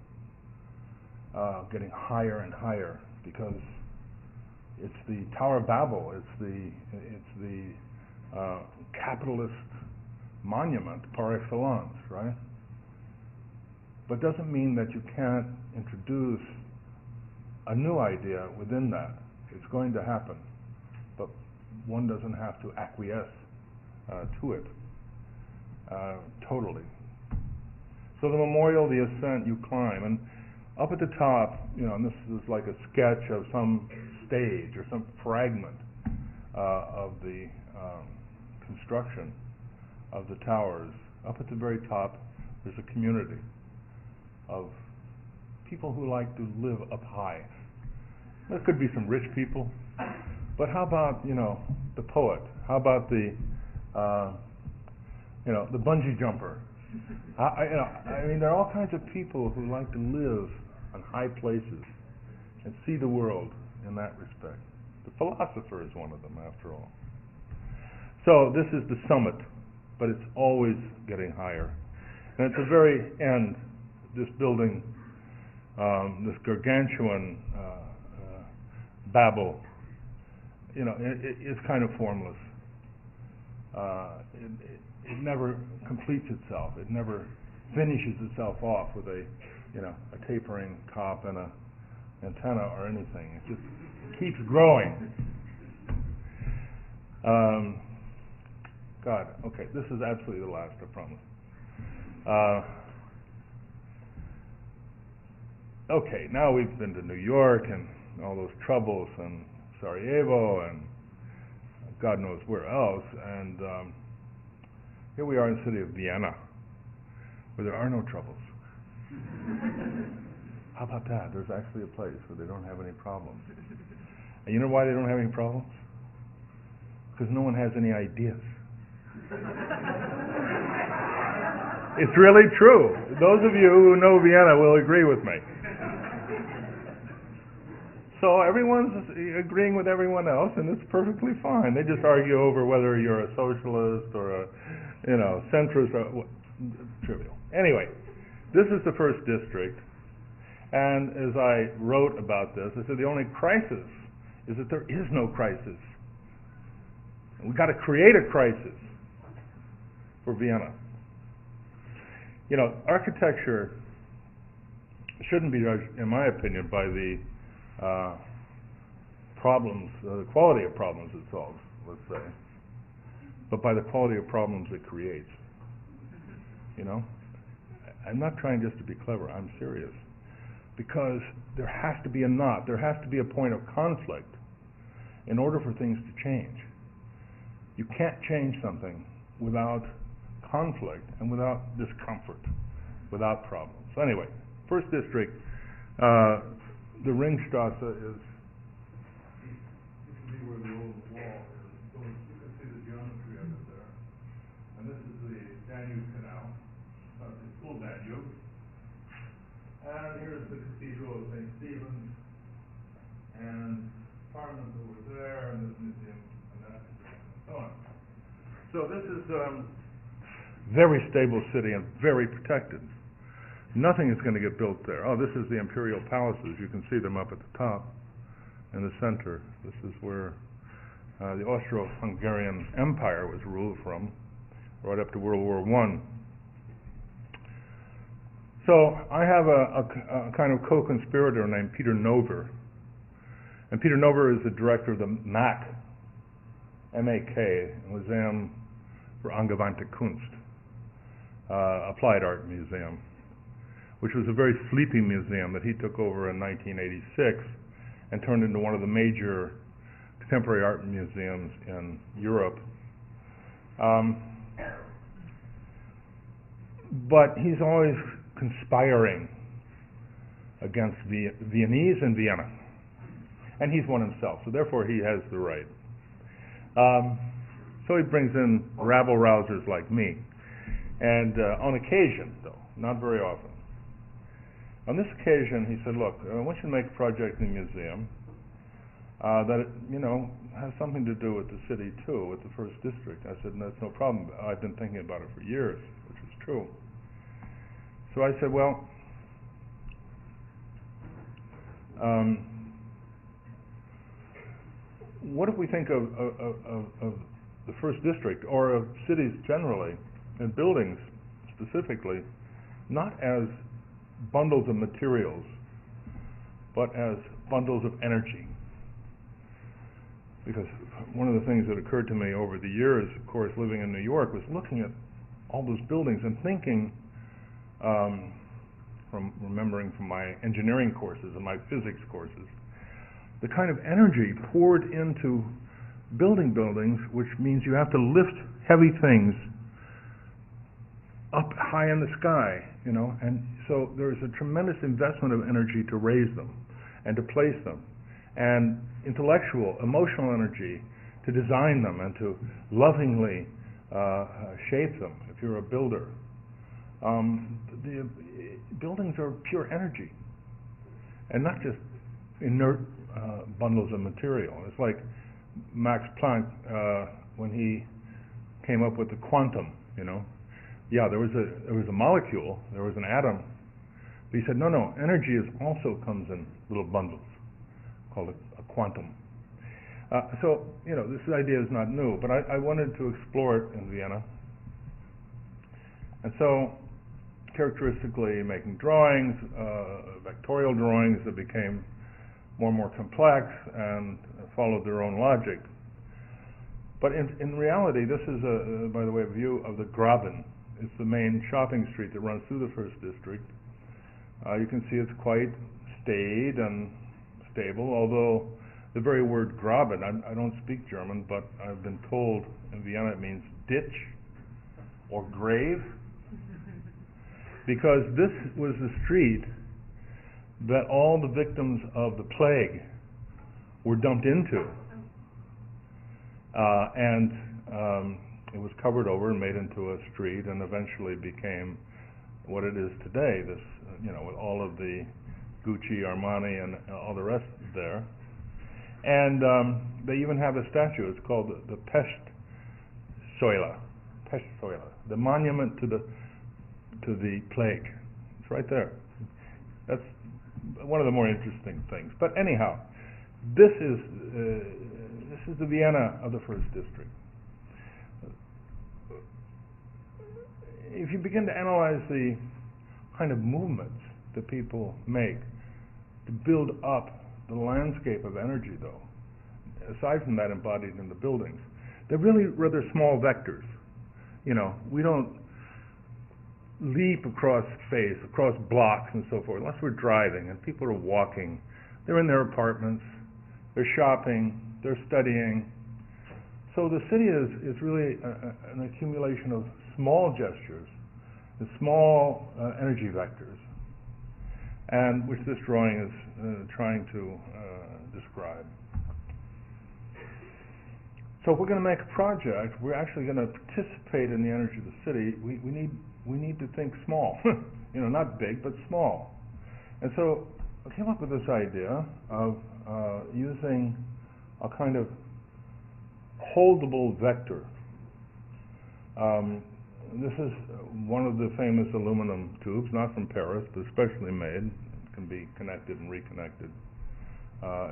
getting higher and higher, because it's the Tower of Babel. It's the capitalist monument par excellence, right? But doesn't mean that you can't introduce a new idea within that. It's going to happen, but one doesn't have to acquiesce to it totally. So the memorial, the Ascent, you climb, and up at the top, you know, and this is like a sketch of some stage or some fragment of the construction of the towers. Up at the very top, there's a community of people who like to live up high. There could be some rich people, but how about, you know, the poet? How about the, you know, the bungee jumper? I mean, there are all kinds of people who like to live on high places and see the world in that respect. The philosopher is one of them, after all. So this is the summit, but it's always getting higher. And at the very end, this building, this gargantuan Babel, you know, it is kind of formless. It never completes itself. It never finishes itself off with a, you know, a tapering top and a antenna or anything. It just keeps growing. God, okay, this is absolutely the last, I promise. Okay, now we've been to New York and all those troubles, and Sarajevo, and God knows where else, and here we are in the city of Vienna, where there are no troubles. How about that? There's actually a place where they don't have any problems. And you know why they don't have any problems? Because no one has any ideas. It's really true. Those of you who know Vienna will agree with me. So everyone's agreeing with everyone else, and it's perfectly fine. They just argue over whether you're a socialist or a, centrist or trivial. Anyway, this is the first district, and as I wrote about this, I said the only crisis is that there is no crisis. We've got to create a crisis for Vienna. Architecture shouldn't be judged, in my opinion, by the problems, the quality of problems it solves, let's say, but by the quality of problems it creates. I'm not trying just to be clever, I'm serious. Because there has to be a knot, there has to be a point of conflict in order for things to change. You can't change something without conflict and without discomfort, without problems. So anyway, first district, the Ringstrasse is, you can see where the old wall is. So you can see the geometry of it there. And this is the Danube Canal, the full Danube. And here's the Cathedral of St. Stephen's, and Parliament over there, and this museum, and that, and so on. So this is very stable city and very protected. Nothing is going to get built there. Oh, this is the imperial palaces. You can see them up at the top in the center. This is where the Austro-Hungarian Empire was ruled from, right up to World War I. So I have a kind of co-conspirator named Peter Nover. And Peter Nover is the director of the MAK, M-A-K, Museum for Angewandte Kunst, Applied Art Museum, which was a very sleepy museum that he took over in 1986 and turned into one of the major contemporary art museums in Europe. But he's always conspiring against Viennese and Vienna. And he's one himself, so therefore he has the right. So he brings in rabble-rousers like me. And on occasion, though, not very often. On this occasion, he said, look, I want you to make a project in the museum that, has something to do with the city, too, with the first district. I said, that's no problem. I've been thinking about it for years, which is true. So I said, well, what if we think of the first district, or of cities generally, and buildings specifically, not as bundles of materials, but as bundles of energy? Because one of the things that occurred to me over the years, of course, living in New York, was looking at all those buildings and thinking, from remembering from my engineering courses and my physics courses, the kind of energy poured into building buildings, which means you have to lift heavy things up high in the sky, and so there's a tremendous investment of energy to raise them and to place them, and intellectual, emotional energy to design them and to lovingly shape them if you're a builder. The buildings are pure energy and not just inert bundles of material. It's like Max Planck when he came up with the quantum, Yeah, there was a molecule, there was an atom, but he said, no, energy also comes in little bundles, called a quantum. So, this idea is not new, but I wanted to explore it in Vienna. And so, characteristically making drawings, vectorial drawings that became more and more complex and followed their own logic. But in reality, this is, by the way, a view of the Graben. It's the main shopping street that runs through the first district. You can see it's quite staid and stable, although the very word Graben, I don't speak German, but I've been told in Vienna it means ditch or grave, because this was the street that all the victims of the plague were dumped into. And it was covered over and made into a street and eventually became what it is today, this, with all of the Gucci, Armani, and all the rest there. And they even have a statue. It's called the Pestsäule, the monument to the plague. It's right there. That's one of the more interesting things. But anyhow, this is the Vienna of the First District. If you begin to analyze the kind of movements that people make to build up the landscape of energy, though, aside from that embodied in the buildings, they're really rather small vectors. We don't leap across space, across blocks and so forth, unless we're driving and people are walking. They're in their apartments, they're shopping, they're studying. So the city is really an accumulation of small gestures, and small energy vectors, and which this drawing is trying to describe. So if we're going to make a project, we're actually going to participate in the energy of the city. We need to think small, not big, but small. And so I came up with this idea of using a kind of holdable vector. This is one of the famous aluminum tubes, not from Paris, but specially made. It can be connected and reconnected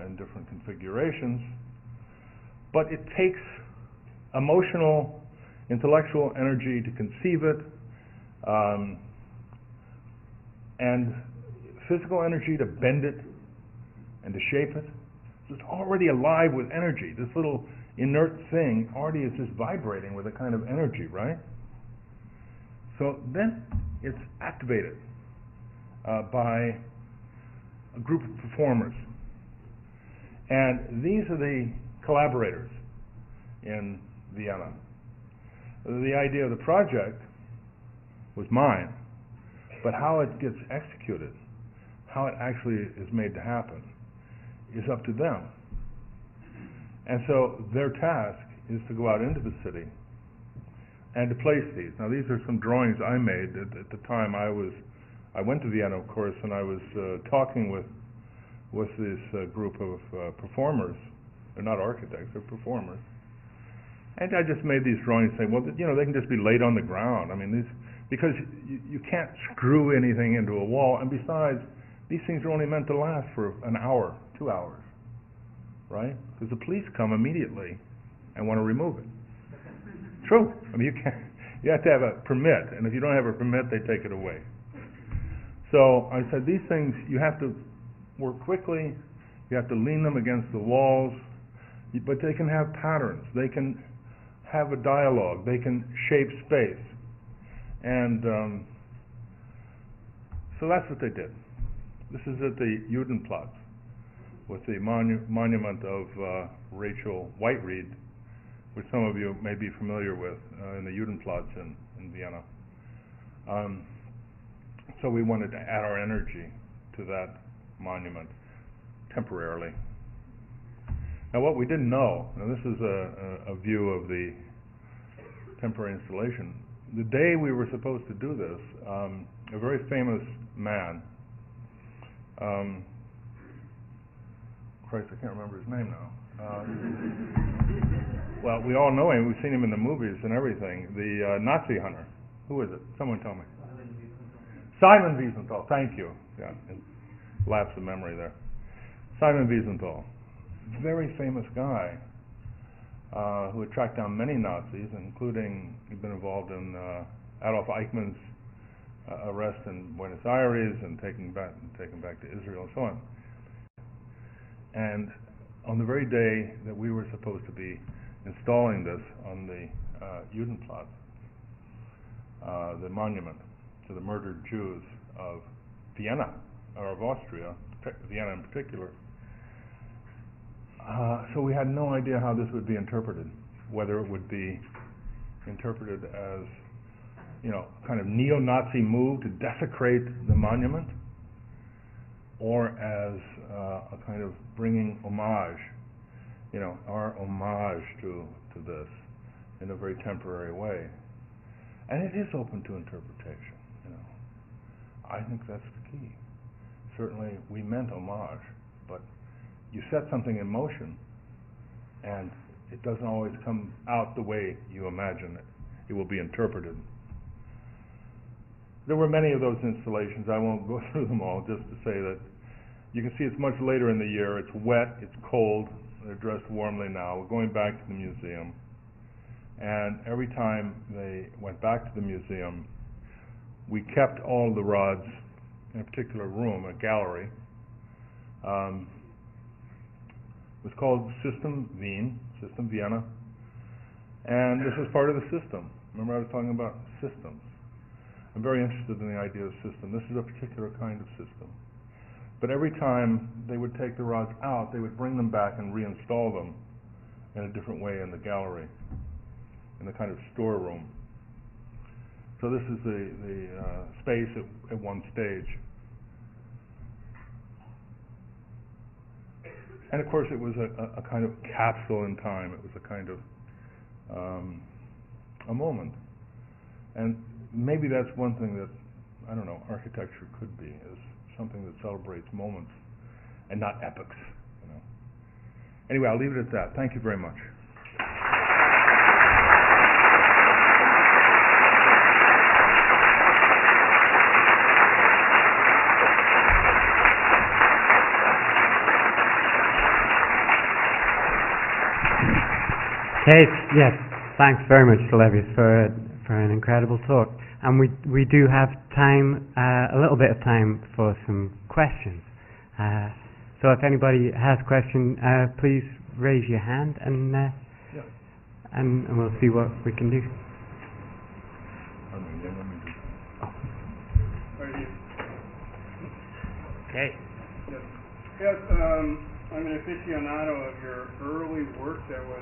in different configurations. But it takes emotional, intellectual energy to conceive it, and physical energy to bend it and to shape it. So it's already alive with energy. This little inert thing already is just vibrating with a kind of energy, right? So then it's activated by a group of performers. And these are the collaborators in Vienna. The idea of the project was mine, but how it gets executed, how it actually is made to happen, is up to them. And so their task is to go out into the city and to place these. Now these are some drawings I made at the time I went to Vienna, of course, and I was talking with this group of performers. They're not architects, they're performers. And I just made these drawings saying, well, they can just be laid on the ground. I mean, because you can't screw anything into a wall, and besides, these things are only meant to last for an hour, 2 hours, right? Because the police come immediately and want to remove it. True. I mean, you have to have a permit, and if you don't have a permit, they take it away. So I said, these things, you have to work quickly, you have to lean them against the walls, but they can have patterns, they can have a dialogue, they can shape space. And so that's what they did. This is at the Judenplatz, with the monument of Rachel Whiteread, which some of you may be familiar with, in the Judenplatz in Vienna. So we wanted to add our energy to that monument temporarily. Now what we didn't know, now this is a view of the temporary installation. The day we were supposed to do this, a very famous man, Christ, I can't remember his name now. Well, we all know him, we've seen him in the movies and everything, the Nazi hunter. Who is it? Someone tell me. Simon Wiesenthal, thank you. Yeah, lapse of memory there. Simon Wiesenthal, very famous guy who had tracked down many Nazis, including he'd been involved in Adolf Eichmann's arrest in Buenos Aires and taken back to Israel and so on. And on the very day that we were supposed to be installing this on the Judenplatz, the monument to the murdered Jews of Vienna, or of Austria, Vienna in particular. So we had no idea how this would be interpreted, whether it would be interpreted as, kind of neo-Nazi move to desecrate the monument, or as a kind of bringing homage, our homage to this in a very temporary way. And it is open to interpretation, I think that's the key. Certainly we meant homage, but you set something in motion and it doesn't always come out the way you imagine it. It will be interpreted. There were many of those installations. I won't go through them all, just to say that you can see it's much later in the year. It's wet, it's cold, they're dressed warmly now. We're going back to the museum. And every time they went back to the museum, we kept all the rods in a particular room, a gallery. It was called System Vienna. And this was part of the system. Remember I was talking about systems. I'm very interested in the idea of system. This is a particular kind of system. But every time they would take the rods out, they would bring them back and reinstall them in a different way in the gallery, in a kind of storeroom. So this is the space at one stage. And of course it was a kind of capsule in time. It was a kind of a moment. And maybe that's one thing that, architecture could be, is something that celebrates moments and not epochs. Anyway, I'll leave it at that. Thank you very much. Okay, yes, thanks very much to Levius for an incredible talk. And we do have time, a little bit of time for some questions. So if anybody has a question, please raise your hand and we'll see what we can do. Okay. Yes, I'm an aficionado of your early work that was,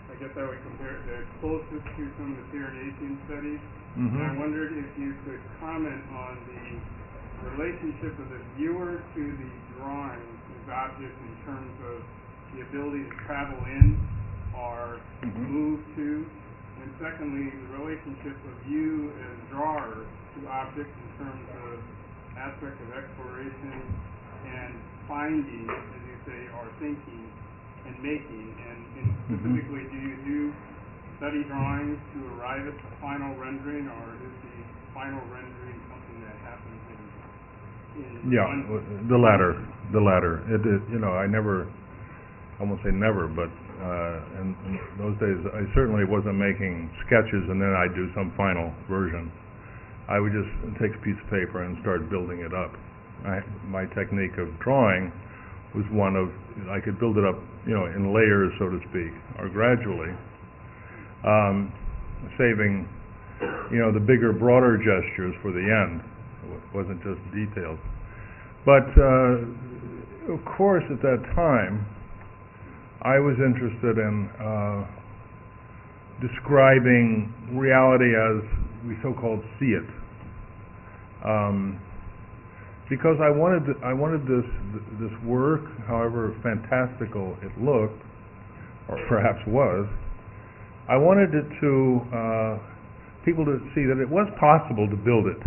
I guess I would compare it the closest to some of the irradiation studies. Mm-hmm. And I wondered if you could comment on the relationship of the viewer to the drawing of objects in terms of the ability to travel in or move to, and secondly, the relationship of you as drawer to objects in terms of aspect of exploration and finding, as you say, or thinking and making, and specifically, do you do study drawings to arrive at the final rendering, or is the final rendering something that happens in the latter. I won't say never, but in those days I certainly wasn't making sketches and then I'd do some final version. I would just take a piece of paper and start building it up. My technique of drawing was one of, I could build it up, in layers, so to speak, or gradually, saving, the bigger, broader gestures for the end. It wasn't just details. But, of course, at that time, I was interested in describing reality as we so-called see it. Because I wanted this work, however fantastical it looked, or perhaps was, I wanted it to people to see that it was possible to build it.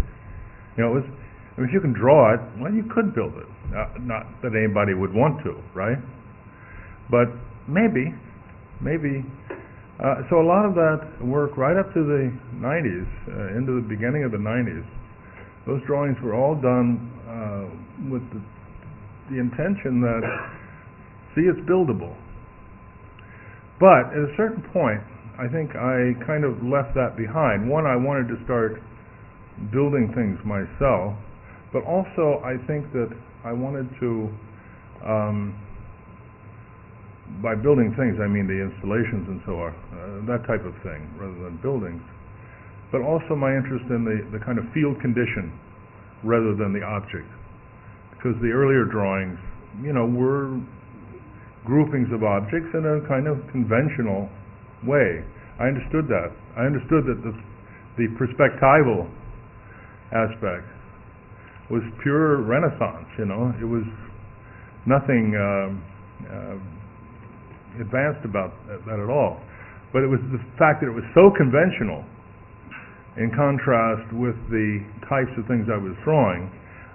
If you can draw it, well, you could build it. Not that anybody would want to, right? But maybe. So a lot of that work, right up to the 90s, into the beginning of the 90s, those drawings were all done with the intention that, see, it's buildable. But at a certain point, I think I kind of left that behind. One, I wanted to start building things myself, but also I think that I wanted to, by building things I mean the installations and so on, that type of thing, rather than buildings, but also my interest in the kind of field condition rather than the object. Because the earlier drawings, were groupings of objects in a kind of conventional way. I understood that. I understood that the perspectival aspect was pure Renaissance. It was nothing advanced about that at all. But it was the fact that it was so conventional, in contrast with the types of things I was drawing.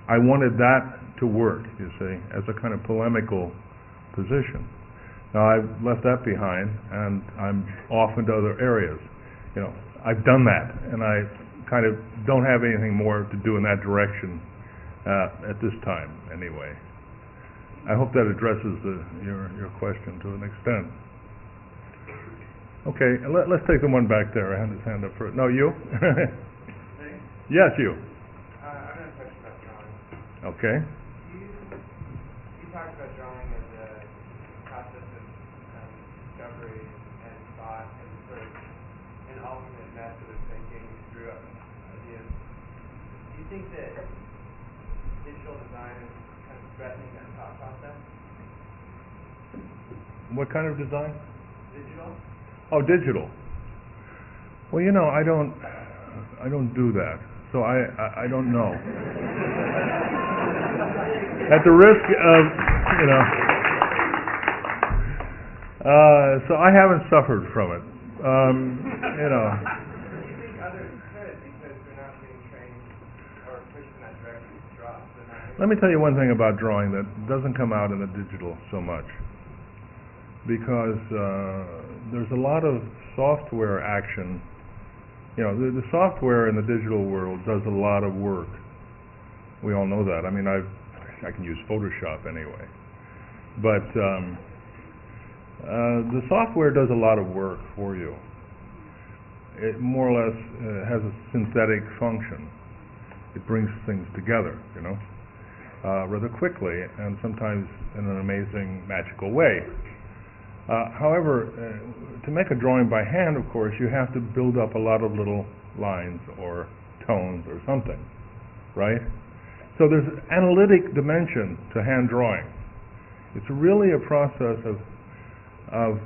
I wanted that to work, you see, as a kind of polemical position. Now I've left that behind, and I'm off into other areas. I've done that, and I kind of don't have anything more to do in that direction at this time, anyway. I hope that addresses your question to an extent. Okay, let's take the one back there. I had his hand up first. No, you? Yes, you. I'm going to touch about drawing. Okay. You talked about drawing as a process of discovery and thought and sort of an alternate method of thinking through ideas. Do you think that digital design is kind of threatening that thought process? What kind of design? Digital? Oh, digital. Well, I don't do that, so I don't know. At the risk of, so I haven't suffered from it. Do you think others could because they're not being trained or pushed in that direction to draw? Let me tell you one thing about drawing that doesn't come out in the digital so much, because there's a lot of software action. The software in the digital world does a lot of work. We all know that. I mean, I can use Photoshop anyway. But the software does a lot of work for you. It more or less has a synthetic function. It brings things together, rather quickly, and sometimes in an amazing, magical way. However, to make a drawing by hand, of course, you have to build up a lot of little lines or tones or something, right? So there's an analytic dimension to hand drawing. It's really a process of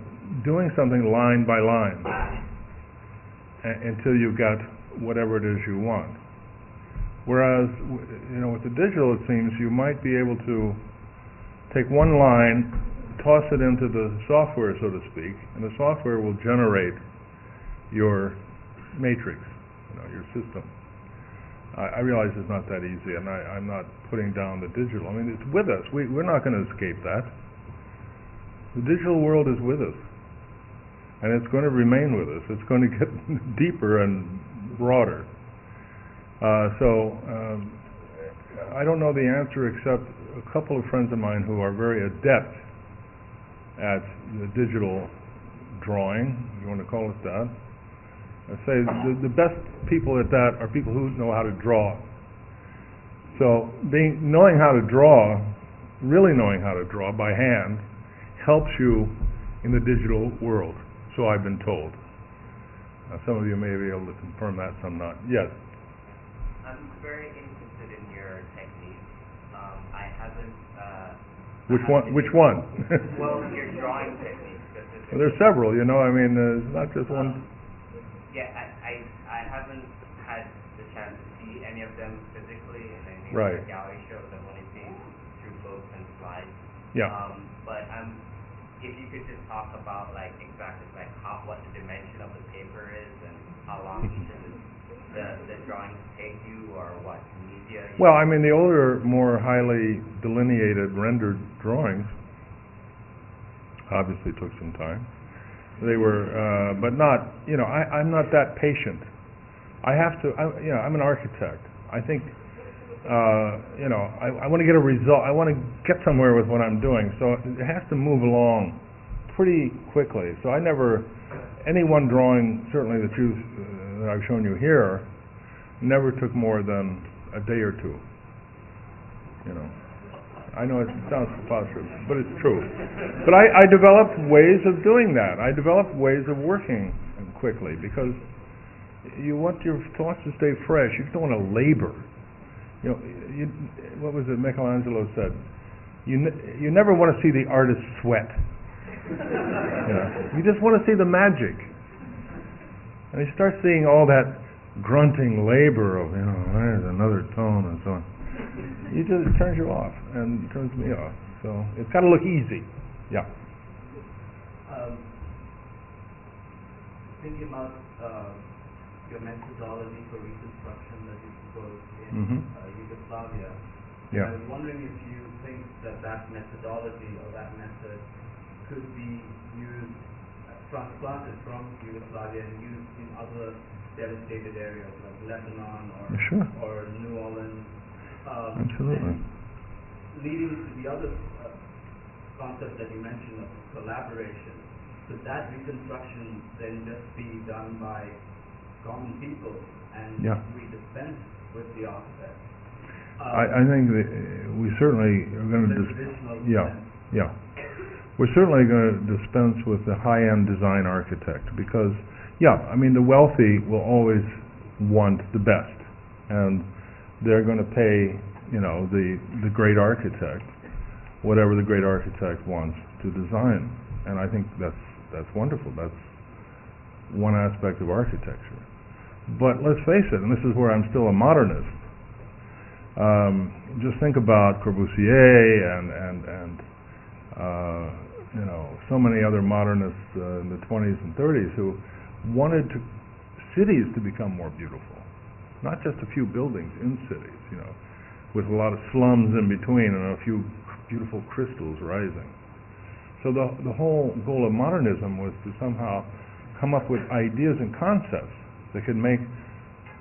doing something line by line until you get whatever it is you want. Whereas, with the digital, it seems you might be able to take one line, toss it into the software, so to speak, and the software will generate your matrix, your system. I realize it's not that easy, and I'm not putting down the digital. I mean, it's with us. We're not going to escape that. The digital world is with us, and it's going to remain with us. It's going to get deeper and broader. So I don't know the answer, except a couple of friends of mine who are very adept at the digital drawing, if you want to call it that. I say the best people at that are people who know how to draw. So knowing how to draw, really knowing how to draw by hand, helps you in the digital world, so I've been told. Some of you may be able to confirm that, some not. Yes? I'm very interested in your technique. I haven't... Which one? Well, your drawing technique specifically. Well, there's several, I mean, it's not just one. Yeah, I haven't had the chance to see any of them physically, and I think Right. the gallery shows I've only seen through books and slides. Yeah. But if you could just talk about exactly what the dimension of the paper is and how long the drawings take you, or what media. Well, I mean, the older, more highly delineated, rendered drawings obviously took some time. They were, but not, I'm not that patient. I have to, I'm an architect. I think, I want to get a result. I want to get somewhere with what I'm doing. So it has to move along pretty quickly. So any one drawing, certainly that I've shown you here, never took more than a day or two. I know it sounds preposterous, but it's true. But I developed ways of doing that. I developed ways of working quickly, because you want your thoughts to stay fresh. You don't want to labor. What was it Michelangelo said? You never want to see the artist sweat. You just want to see the magic. And you start seeing all that grunting labor of, there's another tone and so on. It turns you off, and it turns me off. So it's got to look easy. Yeah. Thinking about your methodology for reconstruction that you proposed in Yugoslavia, Yeah. I was wondering if you think that methodology or that method could be used, transplanted from Yugoslavia and used in other devastated areas like Lebanon or New Orleans. Absolutely. Leading to the other concept that you mentioned of collaboration, could that reconstruction then just be done by common people and we dispense with the architect? I think that we certainly are going to we're certainly going to dispense with the high-end design architect because I mean the wealthy will always want the best, and they're going to pay the great architect whatever the great architect wants to design, and I think that's wonderful. That's one aspect of architecture. But let's face it, and this is where I'm still a modernist. Just think about Corbusier and so many other modernists in the 20s and 30s who wanted cities to become more beautiful, not just a few buildings in cities, with a lot of slums in between and a few beautiful crystals rising. So the whole goal of modernism was to somehow come up with ideas and concepts that could make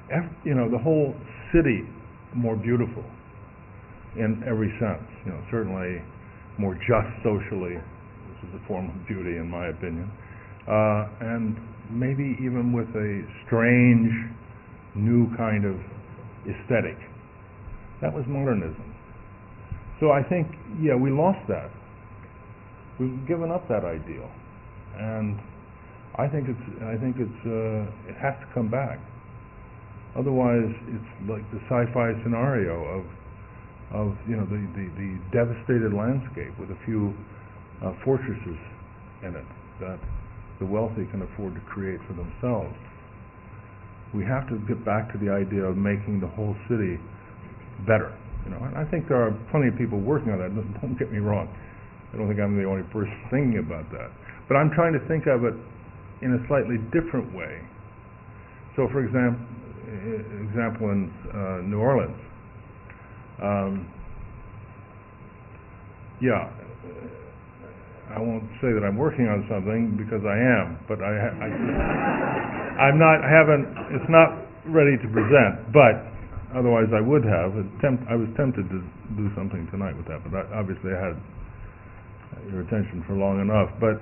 the whole city more beautiful in every sense. Certainly more just socially, which is a form of beauty in my opinion, and maybe even with a strange new kind of aesthetic. That was modernism. So I think we lost that. We've given up that ideal, and I think it has to come back. Otherwise, it's like the sci-fi scenario of the devastated landscape with a few fortresses in it that the wealthy can afford to create for themselves. We have to get back to the idea of making the whole city better. And I think there are plenty of people working on that. Don't get me wrong. I don't think I'm the only person thinking about that. But I'm trying to think of it in a slightly different way. So, for example, in New Orleans, I won't say that I'm working on something because I am, but I'm not. It's not ready to present. But otherwise, I would have. I was tempted to do something tonight with that, but obviously I had your attention for long enough. But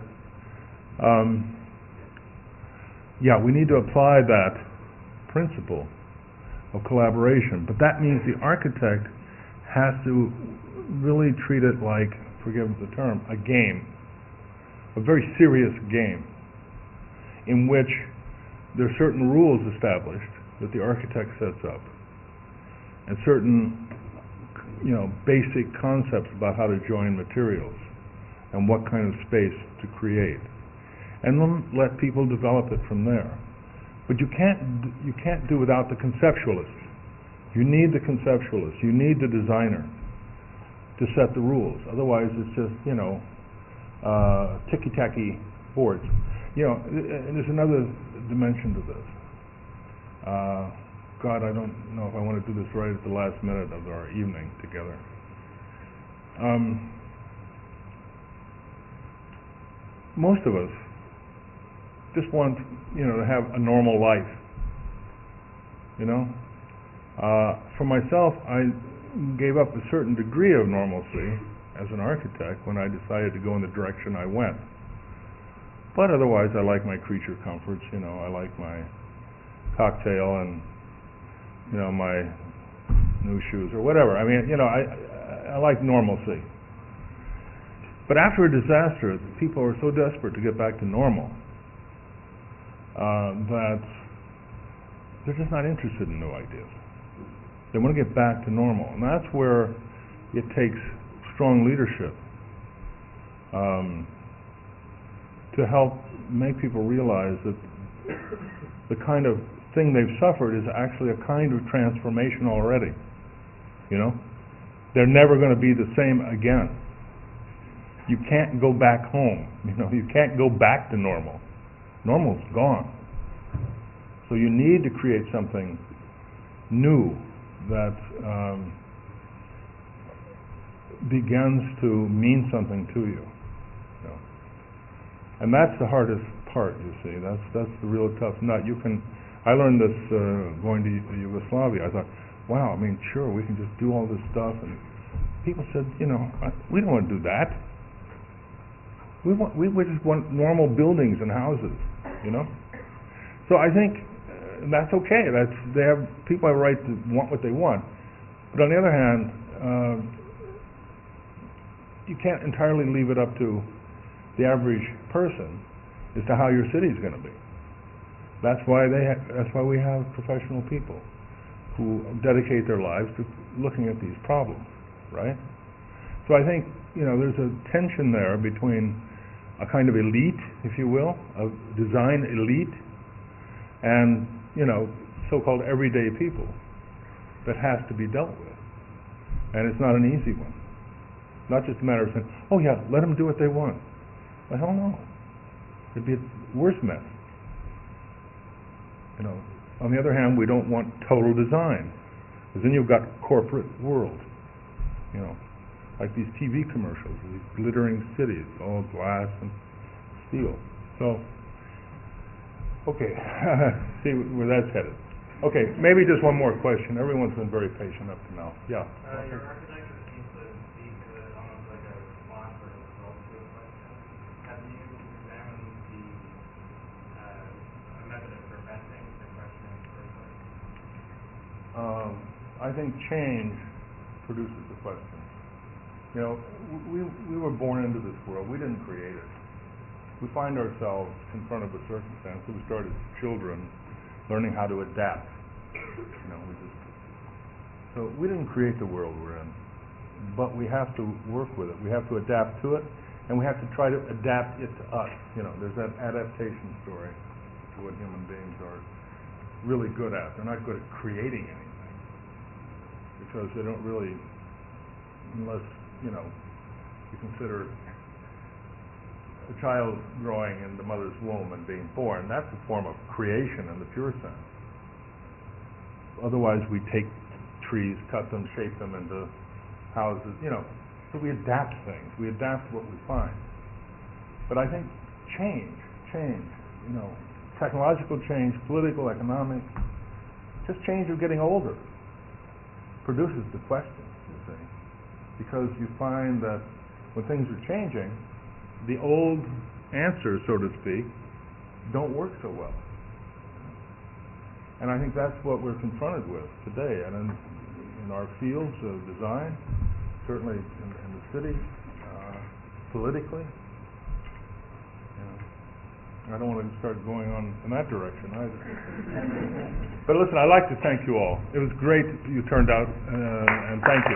we need to apply that principle of collaboration. But that means the architect has to really treat it like, forgive the term, a game, a very serious game, in which there are certain rules established that the architect sets up, and certain basic concepts about how to join materials and what kind of space to create, and then let people develop it from there. But you can't do without the conceptualist. You need the conceptualist. You need the designer to set the rules. Otherwise, it's just ticky-tacky boards. And there's another dimension to this. God, I don't know if I want to do this right at the last minute of our evening together. Most of us just want, to have a normal life. For myself, I gave up a certain degree of normalcy as an architect when I decided to go in the direction I went. But otherwise, I like my creature comforts. I like my cocktail and my new shoes or whatever. I mean, I like normalcy. But after a disaster, people are so desperate to get back to normal that they're just not interested in new ideas. They want to get back to normal, and that's where it takes strong leadership to help make people realize that the kind of thing they've suffered is actually a kind of transformation already. they're never going to be the same again. You can't go back home. You can't go back to normal. Normal's gone. So you need to create something new that begins to mean something to you. And that's the hardest part, you see. That's the real tough nut. I learned this going to Yugoslavia. I thought, wow, I mean, sure, we can just do all this stuff. And people said, we don't want to do that. We just want normal buildings and houses, So I think that's okay. People have a right to want what they want. But on the other hand, you can't entirely leave it up to the average person as to how your city is going to be. That's why we have professional people who dedicate their lives to looking at these problems, right? So I think there's a tension there between a kind of elite, if you will, a design elite, and so-called everyday people that has to be dealt with, and it's not an easy one. Not just a matter of saying, oh yeah, let them do what they want. The hell no. It'd be a worse mess. On the other hand, we don't want total design, because then you've got corporate world. Like these TV commercials, these glittering cities, all glass and steel. So, okay, see where that's headed. Okay, maybe just one more question. Everyone's been very patient up to now. Yeah. Your architecture seems to speak to almost like a response or a result to a question. Have you examined a method of preventing the question in the first place? I think change produces the question. We were born into this world. We didn't create it. We find ourselves confronted with circumstances. We started as children learning how to adapt. So we didn't create the world we're in, but we have to work with it. We have to adapt to it, and we have to try to adapt it to us. There's that adaptation story to what human beings are really good at. They're not good at creating anything because they don't really, unless you consider a child growing in the mother's womb and being born, that's a form of creation in the pure sense. Otherwise, we take trees, cut them, shape them into houses, so we adapt things. We adapt what we find. But I think change, technological change, political, economic, just change of getting older produces the question, you see. Because you find that when things are changing, the old answers, so to speak, don't work so well. And I think that's what we're confronted with today. And in our fields of design, certainly in the city, politically. I don't want to start going on in that direction either. But listen, I'd like to thank you all. It was great you turned out, and thank you.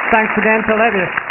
Thanks again to Levitt.